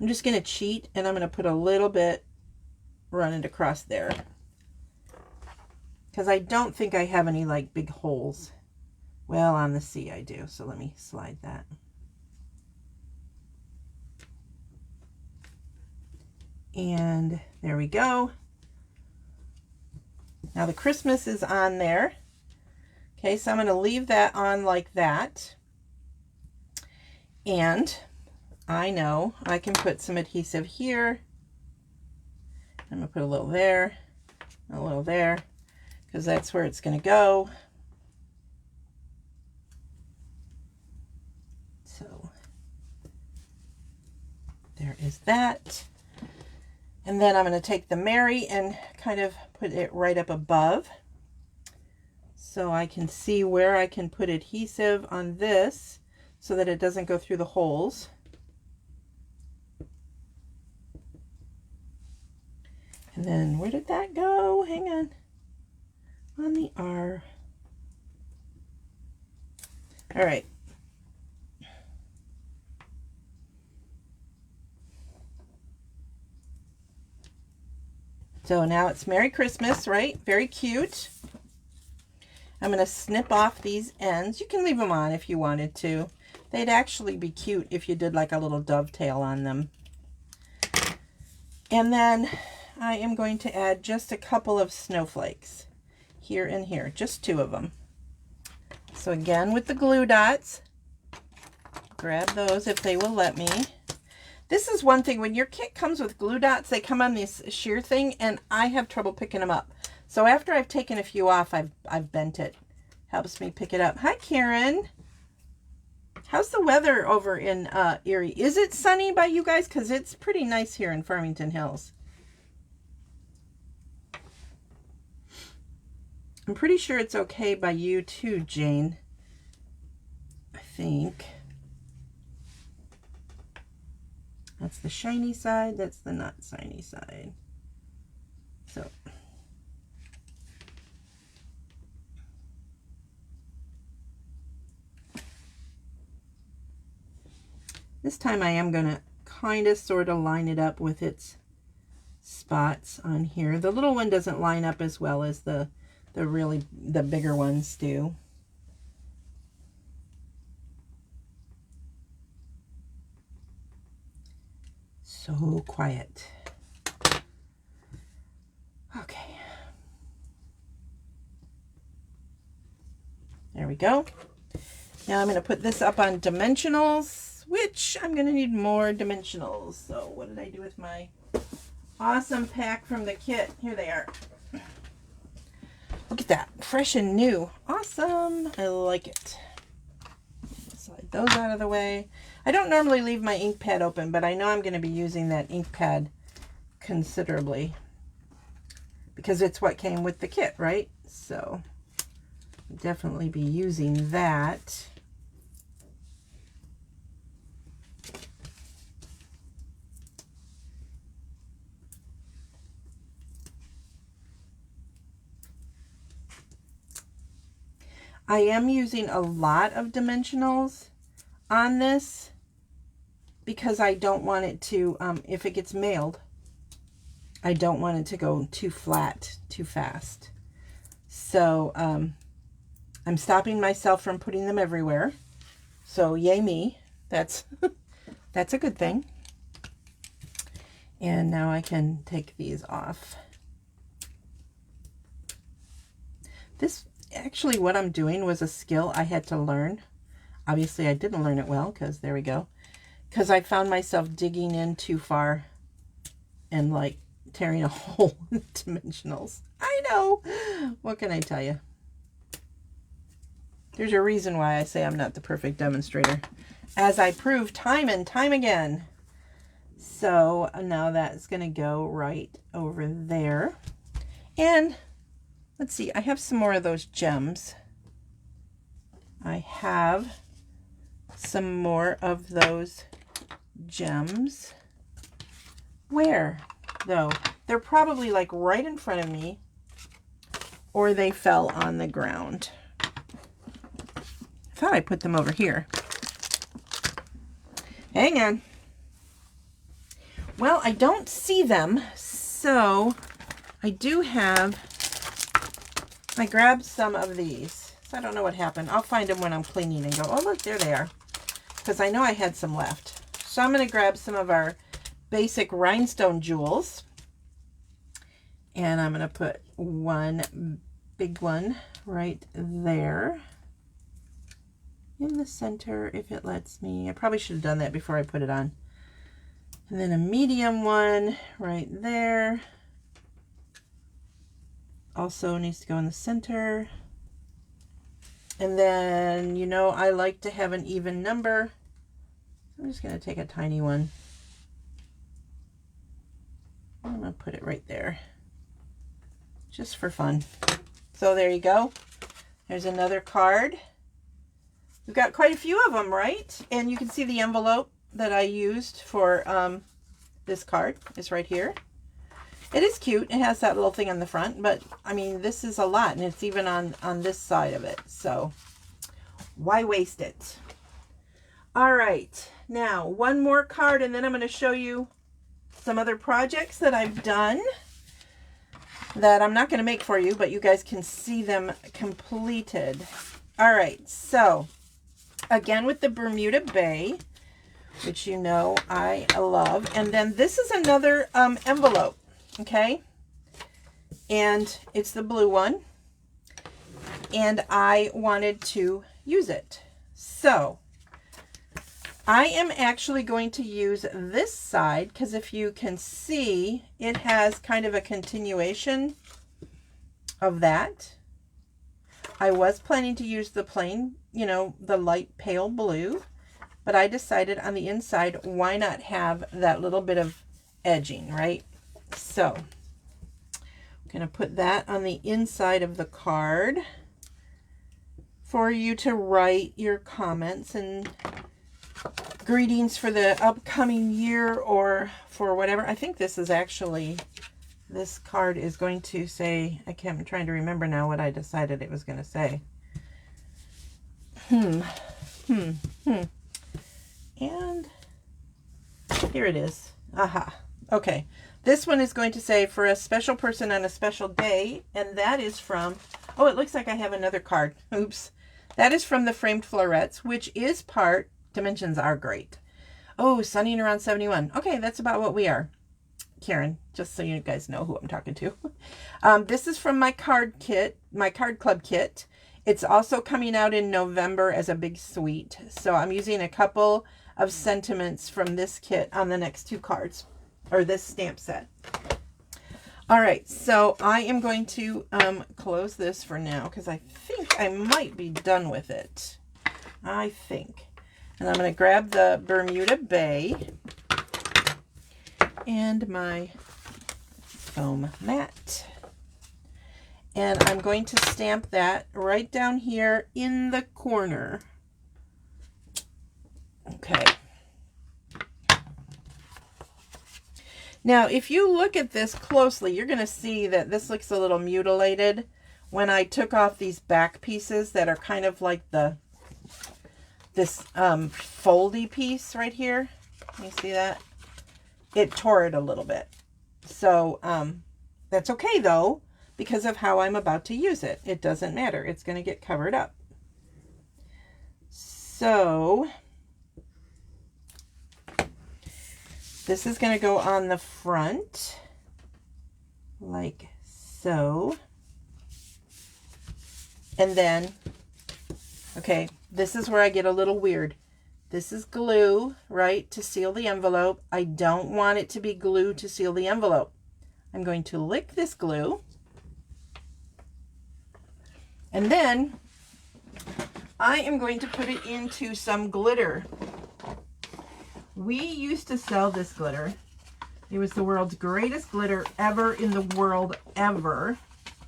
A: I'm just going to cheat, and I'm going to put a little bit running across there. Because I don't think I have any, like, big holes. Well, on the C I do, so let me slide that. And there we go. Now the Christmas is on there. Okay, so I'm going to leave that on like that. And... I know I can put some adhesive here. I'm going to put a little there, a little there, because that's where it's going to go. So there is that. And then I'm going to take the Mary and kind of put it right up above, so I can see where I can put adhesive on this so that it doesn't go through the holes. And then where did that go? Hang on the R. All right. So now it's Merry Christmas, right? Very cute. I'm going to snip off these ends. You can leave them on if you wanted to. They'd actually be cute if you did like a little dovetail on them. And then I am going to add just a couple of snowflakes here and here, just two of them. So again, with the glue dots, grab those if they will let me. This is one thing, when your kit comes with glue dots, they come on this sheer thing, and I have trouble picking them up. So after I've taken a few off, I've bent it. Helps me pick it up. Hi, Karen. How's the weather over in Erie? Is it sunny by you guys? Because it's pretty nice here in Farmington Hills. I'm pretty sure it's okay by you too, Jane. I think. That's the shiny side, that's the not shiny side. So this time I am going to kind of sort of line it up with its spots on here. The little one doesn't line up as well as the bigger ones do. So quiet. Okay. There we go. Now I'm going to put this up on dimensionals, which I'm going to need more dimensionals. So what did I do with my awesome pack from the kit? Here they are. Look at that. Fresh and new. Awesome. I like it. Slide those out of the way. I don't normally leave my ink pad open, but I know I'm going to be using that ink pad considerably because it's what came with the kit, right? So I'll definitely be using that. I am using a lot of dimensionals on this because I don't want it to, if it gets mailed, I don't want it to go too flat too fast. So I'm stopping myself from putting them everywhere. So yay me. That's that's a good thing. And now I can take these off. This actually, what I'm doing was a skill I had to learn. Obviously I didn't learn it well because there we go. Because I found myself digging in too far and like tearing a hole in dimensionals. I know. What can I tell you? There's a reason why I say I'm not the perfect demonstrator, as I prove time and time again. So now that's going to go right over there. And let's see, I have some more of those gems. I have some more of those gems. Where, though? They're probably like right in front of me, or they fell on the ground. I thought I put them over here. Hang on. Well, I don't see them, so I do have, I grabbed some of these. So I don't know what happened. I'll find them when I'm cleaning and go, oh, look, there they are. Because I know I had some left. So I'm going to grab some of our basic rhinestone jewels. And I'm going to put one big one right there in the center, if it lets me. I probably should have done that before I put it on. And then a medium one right there. Also needs to go in the center. And then, you know, I like to have an even number. I'm just going to take a tiny one. I'm going to put it right there, just for fun. So there you go. There's another card. We've got quite a few of them, right? And you can see the envelope that I used for this card is right here. It is cute. It has that little thing on the front, but I mean, this is a lot, and it's even on this side of it. So why waste it? All right, now one more card, and then I'm going to show you some other projects that I've done that I'm not going to make for you, but you guys can see them completed. All right, so again with the Bermuda Bay, which you know I love. And then this is another envelope, okay? And it's the blue one. And I wanted to use it. So I am actually going to use this side because if you can see, it has kind of a continuation of that. I was planning to use the plain, you know, the light pale blue, but I decided on the inside, why not have that little bit of edging, right? So I'm going to put that on the inside of the card for you to write your comments and greetings for the upcoming year or for whatever. I think this is actually, this card is going to say, I'm trying to remember now what I decided it was going to say. And here it is. Aha. Okay. This one is going to say, for a special person on a special day, and that is from, oh, it looks like I have another card. Oops. That is from the Framed Florets, which is part, dimensions are great. Oh, sunny and around 71. Okay, that's about what we are. Karen, just so you guys know who I'm talking to. This is from my card kit, my card club kit. It's also coming out in November as a big suite. So I'm using a couple of sentiments from this kit on the next two cards, or this stamp set. All right, so I am going to close this for now because I think I might be done with it. I think. And I'm going to grab the Bermuda Bay and my foam mat. And I'm going to stamp that right down here in the corner. Okay. Now, if you look at this closely, you're going to see that this looks a little mutilated when I took off these back pieces that are kind of like this foldy piece right here. Can you see that? It tore it a little bit. So that's okay though, because of how I'm about to use it. It doesn't matter. It's going to get covered up. So this is going to go on the front like so. And then, okay, this is where I get a little weird. This is glue, right, to seal the envelope. I don't want it to be glue to seal the envelope. I'm going to lick this glue. And then I am going to put it into some glitter. We used to sell this glitter. It was the world's greatest glitter ever in the world ever.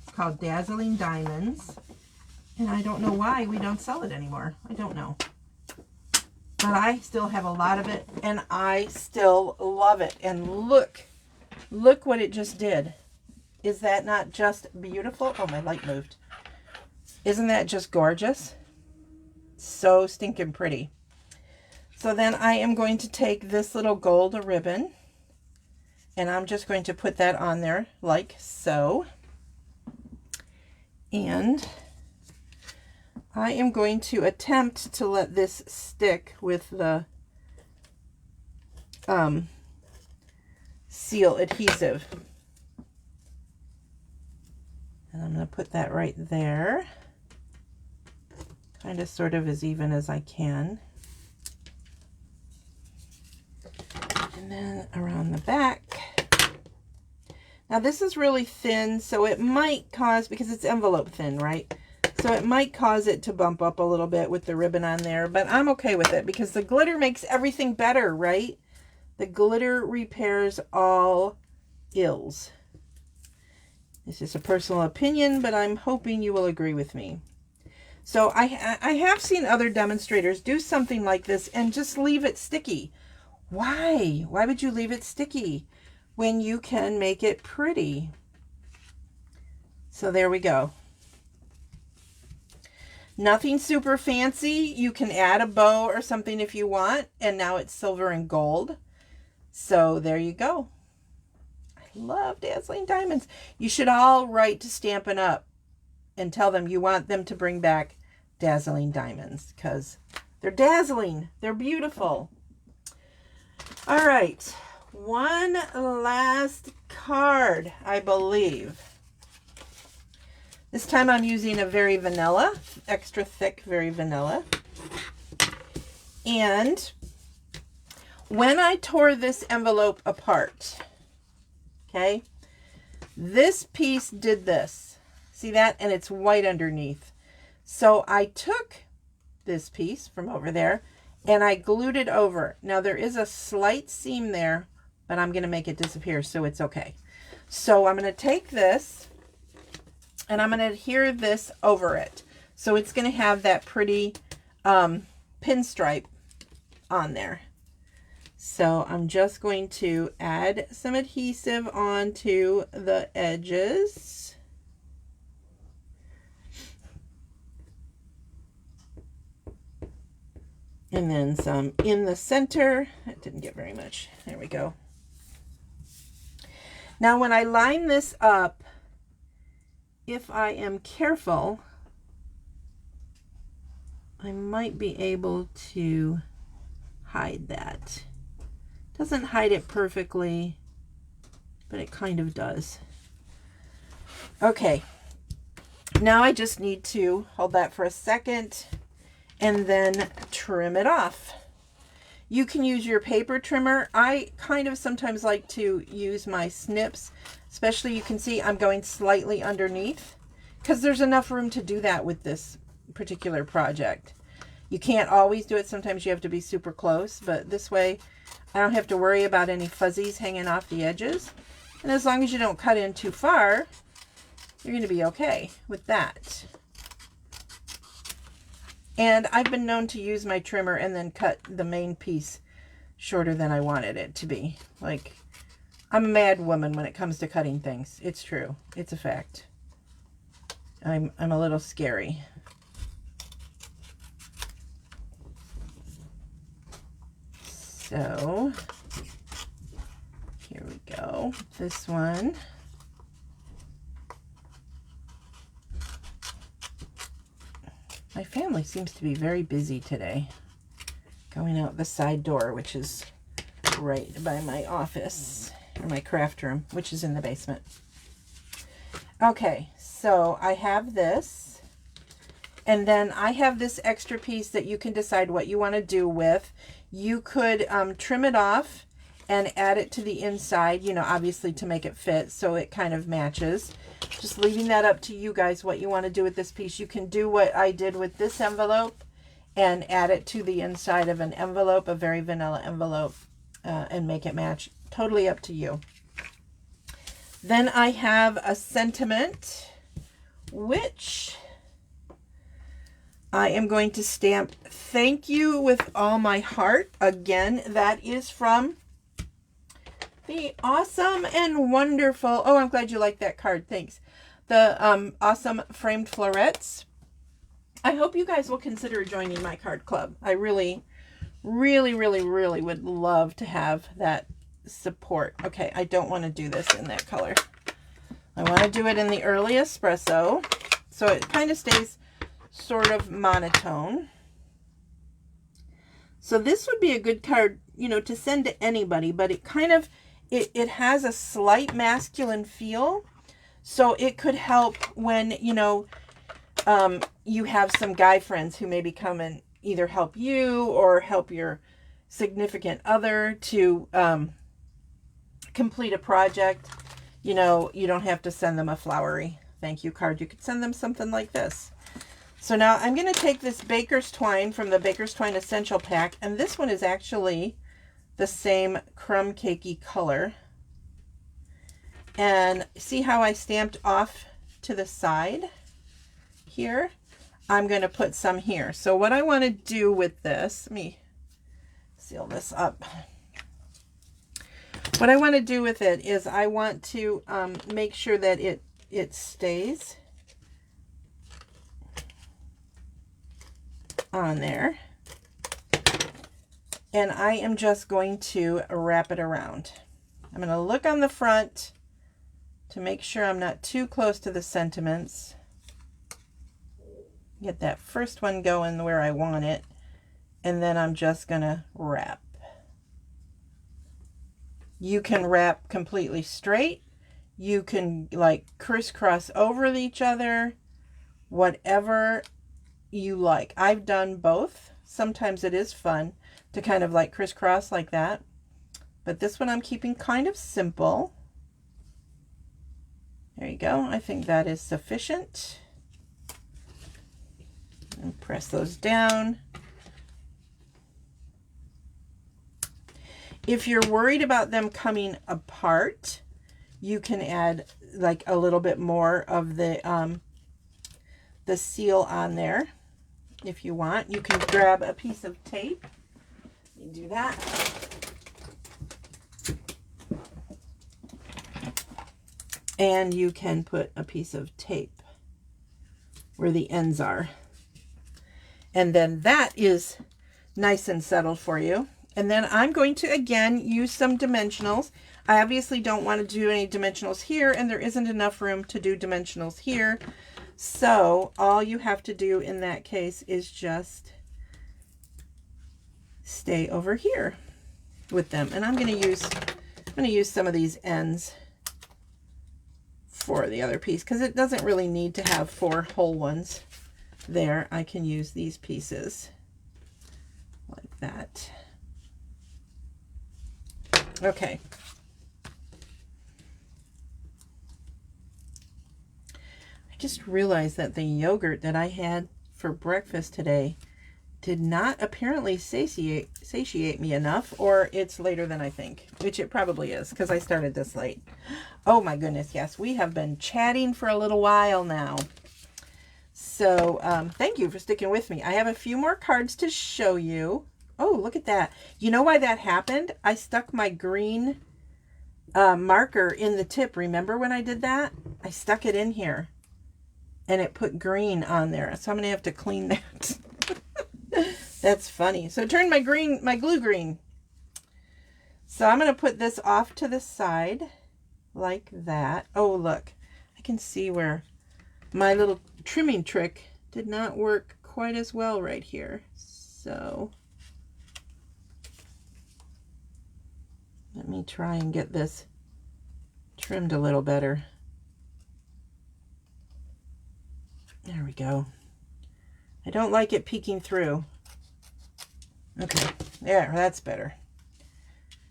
A: It's called Dazzling Diamonds. And I don't know why we don't sell it anymore. I don't know. But I still have a lot of it, and I still love it. And look what it just did. Is that not just beautiful? Oh, my light moved. Isn't that just gorgeous? So stinking pretty. So then I am going to take this little gold ribbon, and I'm just going to put that on there like so. And I am going to attempt to let this stick with the seal adhesive. And I'm going to put that right there. Kind of sort of as even as I can. And then around the back. Now this is really thin, so it might cause, because it's envelope thin, right? So it might cause it to bump up a little bit with the ribbon on there, but I'm okay with it because the glitter makes everything better, right? The glitter repairs all ills. This is a personal opinion, but I'm hoping you will agree with me. So I have seen other demonstrators do something like this and just leave it sticky. Why? Why would you leave it sticky when you can make it pretty? So there we go. Nothing super fancy. You can add a bow or something if you want. And now it's silver and gold. So there you go. I love Dazzling Diamonds. You should all write to Stampin' Up! And tell them you want them to bring back Dazzling Diamonds. Because they're dazzling. They're beautiful. All right. One last card, I believe. This time I'm using a very vanilla, extra thick, very vanilla. And when I tore this envelope apart, okay, this piece did this. See that? And it's white underneath. So I took this piece from over there and I glued it over. Now there is a slight seam there, but I'm going to make it disappear, so it's okay. So I'm going to take this and I'm going to adhere this over it. So it's going to have that pretty pinstripe on there. So I'm just going to add some adhesive onto the edges. And then some in the center. That didn't get very much. There we go. Now when I line this up, if I am careful, I might be able to hide that. Doesn't hide it perfectly, but it kind of does. Okay, now I just need to hold that for a second and then trim it off. You can use your paper trimmer. I kind of sometimes like to use my snips, especially you can see I'm going slightly underneath because there's enough room to do that with this particular project. You can't always do it. Sometimes you have to be super close, but this way I don't have to worry about any fuzzies hanging off the edges. And as long as you don't cut in too far, you're going to be okay with that. And I've been known to use my trimmer and then cut the main piece shorter than I wanted it to be. Like, I'm a mad woman when it comes to cutting things. It's true. It's a fact. I'm a little scary. So, here we go. This one. My family seems to be very busy today. Going out the side door, which is right by my office, or my craft room, which is in the basement. Okay, so I have this. And then I have this extra piece that you can decide what you want to do with. You could trim it off and add it to the inside, you know, obviously to make it fit so it kind of matches. Just leaving that up to you guys what you want to do with this piece. You can do what I did with this envelope and add it to the inside of an envelope, a very vanilla envelope, and make it match. Totally up to you. Then I have a sentiment, which I am going to stamp "Thank you" with all my heart. Again, that is from the Awesome and Wonderful. Oh, I'm glad you like that card. Thanks. The Awesome Framed Florets. I hope you guys will consider joining my card club. I really, really, really, really would love to have that support. Okay, I don't want to do this in that color. I want to do it in the early espresso, so it kind of stays sort of monotone. So this would be a good card, you know, to send to anybody, but it kind of, it has a slight masculine feel. So it could help when, you know, you have some guy friends who maybe come and either help you or help your significant other to complete a project. You know, you don't have to send them a flowery thank you card. You could send them something like this. So now I'm going to take this Baker's Twine from the Baker's Twine Essential Pack, and this one is actually the same crumb cakey color. And see how I stamped off to the side here? I'm going to put some here. So what I want to do with this, let me seal this up. What I want to do with it is I want to make sure that it stays on there. And I am just going to wrap it around. I'm going to look on the front to make sure I'm not too close to the sentiments. Get that first one going where I want it. And then I'm just going to wrap. You can wrap completely straight. You can like crisscross over each other. Whatever you like. I've done both. Sometimes it is fun to kind of like crisscross like that. But this one I'm keeping kind of simple. There you go. I think that is sufficient. And press those down. If you're worried about them coming apart, you can add like a little bit more of the seal on there if you want. You can grab a piece of tape Let me do that. And you can put a piece of tape where the ends are. And then that is nice and settled for you. And then I'm going to, again, use some dimensionals. I obviously don't want to do any dimensionals here, and there isn't enough room to do dimensionals here. So all you have to do in that case is just stay over here with them. And I'm going to use some of these ends for the other piece, because it doesn't really need to have 4 whole ones there. I can use these pieces like that. Okay. I just realized that the yogurt that I had for breakfast today did not apparently satiate me enough, or it's later than I think, which it probably is because I started this late. Oh my goodness, yes, we have been chatting for a little while now. So thank you for sticking with me. I have a few more cards to show you. Oh, look at that. You know why that happened? I stuck my green marker in the tip. Remember when I did that? I stuck it in here and it put green on there. So I'm going to have to clean that. That's funny. So turn my glue green. So I'm going to put this off to the side like that. Oh, look, I can see where my little trimming trick did not work quite as well right here. So let me try and get this trimmed a little better. There we go. I don't like it peeking through. Okay, there, that's better.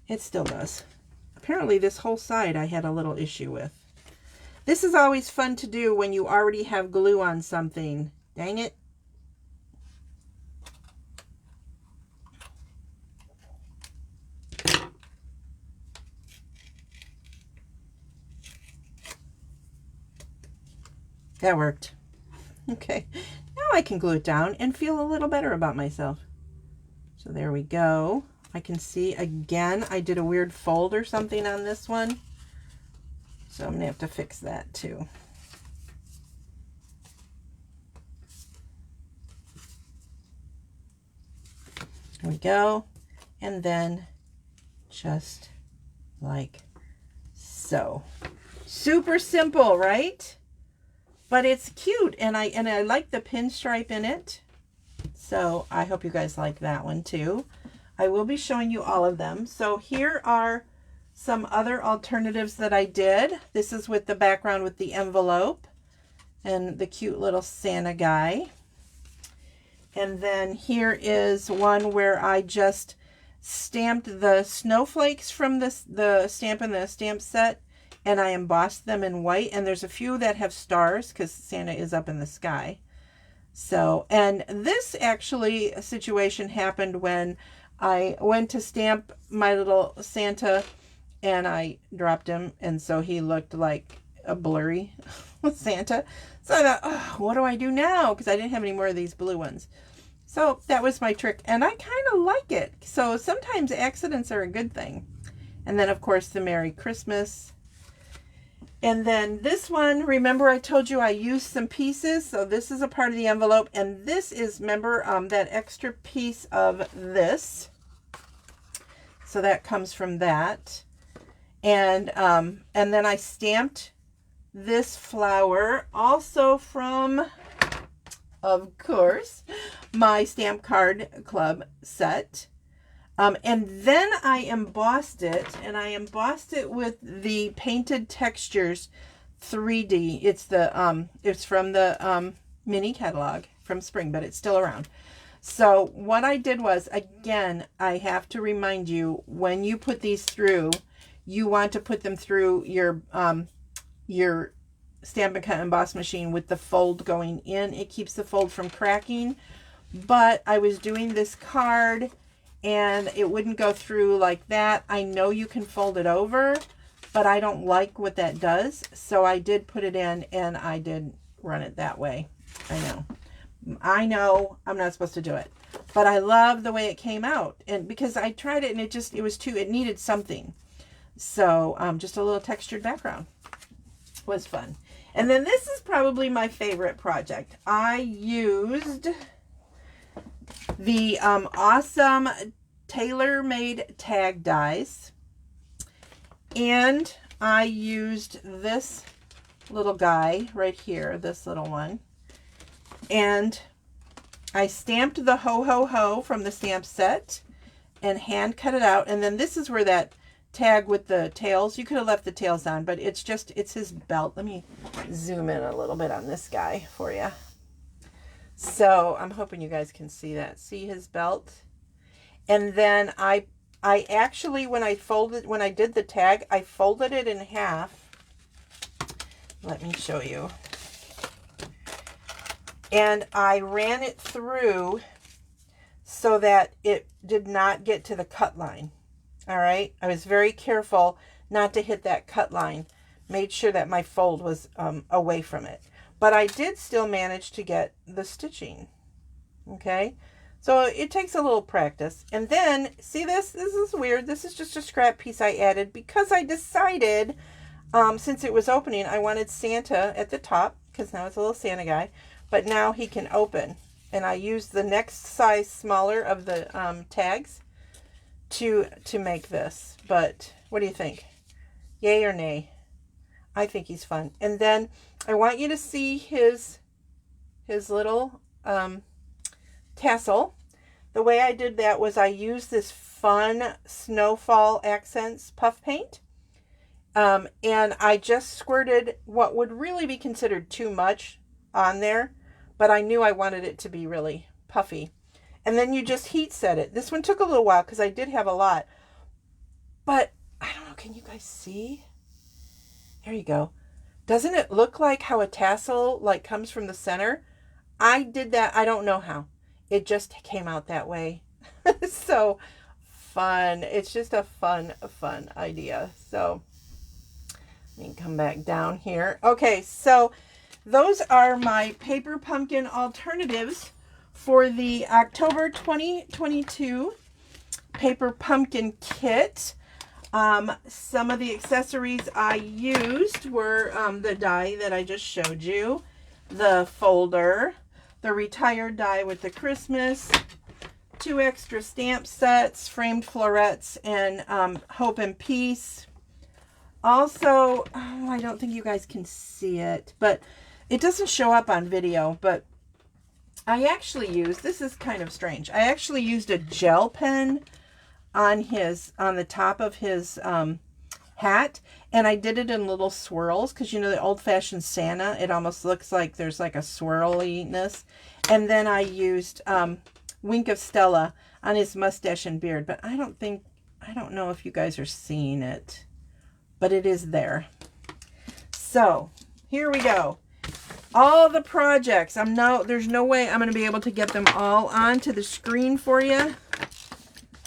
A: It still does. Apparently this whole side I had a little issue with. This is always fun to do when you already have glue on something. Dang it. That worked. Okay, now I can glue it down and feel a little better about myself. So there we go. I can see, again, I did a weird fold or something on this one. So I'm going to have to fix that too. There we go. And then just like so. Super simple, right? But it's cute, and I like the pinstripe in it. So I hope you guys like that one too. I will be showing you all of them. So here are some other alternatives that I did. This is with the background with the envelope and the cute little Santa guy. And then here is one where I just stamped the snowflakes from the Stampin' the Stamp set, and I embossed them in white. And there's a few that have stars because Santa is up in the sky. So, and this actually situation happened when I went to stamp my little Santa and I dropped him. And so he looked like a blurry Santa. So I thought, oh, what do I do now? Because I didn't have any more of these blue ones. So that was my trick. And I kind of like it. So sometimes accidents are a good thing. And then, of course, the Merry Christmas. And then this one, remember I told you I used some pieces. So this is a part of the envelope. And this is, remember, that extra piece of this. So that comes from that. And then I stamped this flower also from, of course, my Stamp Card Club set. And then I embossed it, and I embossed it with the Painted Textures 3D. It's from the mini catalog from spring, but it's still around. So what I did was, again, I have to remind you, when you put these through, you want to put them through your Stampin' Cut Emboss machine with the fold going in. It keeps the fold from cracking. But I was doing this card and it wouldn't go through like that. I know you can fold it over, but I don't like what that does. So I did put it in and I did run it that way. I know I'm not supposed to do it, but I love the way it came out. And because I tried it and it needed something. So just a little textured background was fun. And then this is probably my favorite project. I used the awesome tailor-made tag dies, and I used this little guy right here, this little one, and I stamped the ho ho ho from the stamp set and hand cut it out. And then this is where that tag with the tails, you could have left the tails on, but it's his belt. Let me zoom in a little bit on this guy for you. So I'm hoping you guys can see that. See his belt? And then I actually, when I did the tag, I folded it in half. Let me show you. And I ran it through so that it did not get to the cut line. All right. I was very careful not to hit that cut line. Made sure that my fold was away from it. But I did still manage to get the stitching. Okay. So it takes a little practice. And then, see this? This is weird. This is just a scrap piece I added because I decided, since it was opening, I wanted Santa at the top, because now it's a little Santa guy. But now he can open. And I used the next size smaller of the tags to make this. But what do you think? Yay or nay? I think he's fun. And then I want you to see his little tassel. The way I did that was I used this fun Snowfall Accents puff paint. And I just squirted what would really be considered too much on there, but I knew I wanted it to be really puffy. And then you just heat set it. This one took a little while because I did have a lot. But I don't know, can you guys see? There you go. Doesn't it look like how a tassel like comes from the center? I did that. I don't know how. It just came out that way. So fun. It's just a fun idea. So let me come back down here. Okay, so those are my paper pumpkin alternatives for the October 2022 paper pumpkin kit. Some of the accessories I used were the die that I just showed you, the folder, the retired die with the Christmas, 2 extra stamp sets, framed florets, and Hope and Peace. Also, oh, I don't think you guys can see it, but it doesn't show up on video, but I actually used, this is kind of strange, I actually used a gel pen on the top of his hat, and I did it in little swirls, because you know the old-fashioned Santa, it almost looks like there's like a swirliness. And then I used Wink of Stella on his mustache and beard, but I don't know if you guys are seeing it, but it is there. So here we go. All the projects. There's no way I'm going to be able to get them all onto the screen for you.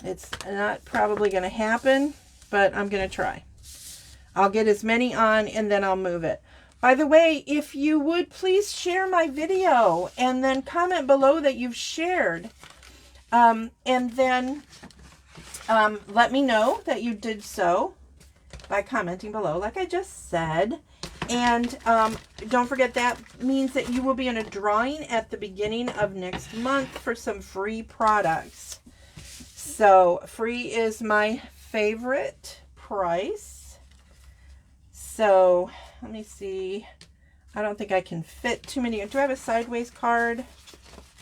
A: It's not probably going to happen, but I'm going to try. I'll get as many on and then I'll move it. By the way, if you would please share my video and then comment below that you've shared. And then let me know that you did so by commenting below, like I just said. And don't forget, that means that you will be in a drawing at the beginning of next month for some free products. So free is my favorite price. So let me see. I don't think I can fit too many. Do I have a sideways card?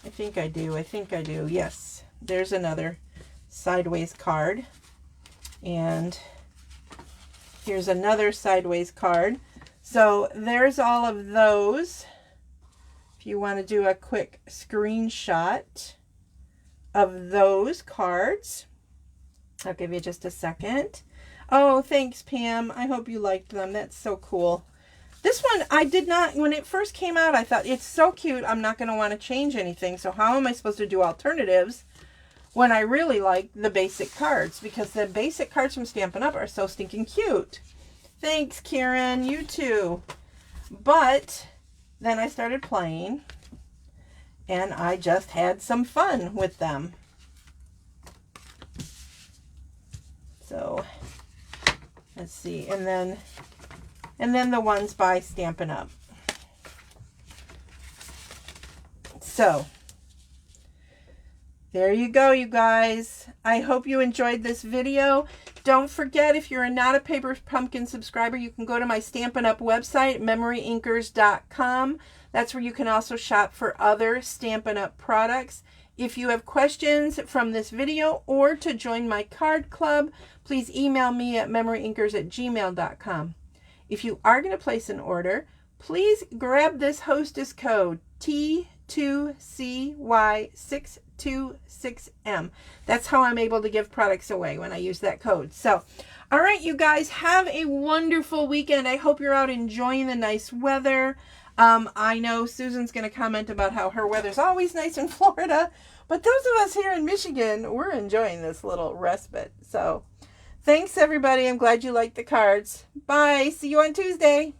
A: I think I do. I think I do. Yes. There's another sideways card. And here's another sideways card. So there's all of those. If you want to do a quick screenshot of those cards, I'll give you just a second. Oh, thanks, Pam. I hope you liked them. That's so cool. This one, I did not, when it first came out, I thought, it's so cute, I'm not going to want to change anything. So how am I supposed to do alternatives when I really like the basic cards? Because the basic cards from Stampin' Up! Are so stinking cute. Thanks, Karen. You too. But then I started playing, and I just had some fun with them. So let's see, and then the ones by Stampin' Up. So there you go, you guys. I hope you enjoyed this video. Don't forget, if you're not a Paper Pumpkin subscriber, you can go to my Stampin' Up website, MemoryINKers.com. That's where you can also shop for other Stampin' Up products. If you have questions from this video or to join my card club, please email me at MemoryINKers@gmail.com. If you are going to place an order, please grab this hostess code, T2CY626M. That's how I'm able to give products away, when I use that code. So, all right, you guys, have a wonderful weekend. I hope you're out enjoying the nice weather. I know Susan's going to comment about how her weather's always nice in Florida, but those of us here in Michigan, we're enjoying this little respite. So, thanks, everybody. I'm glad you liked the cards. Bye. See you on Tuesday.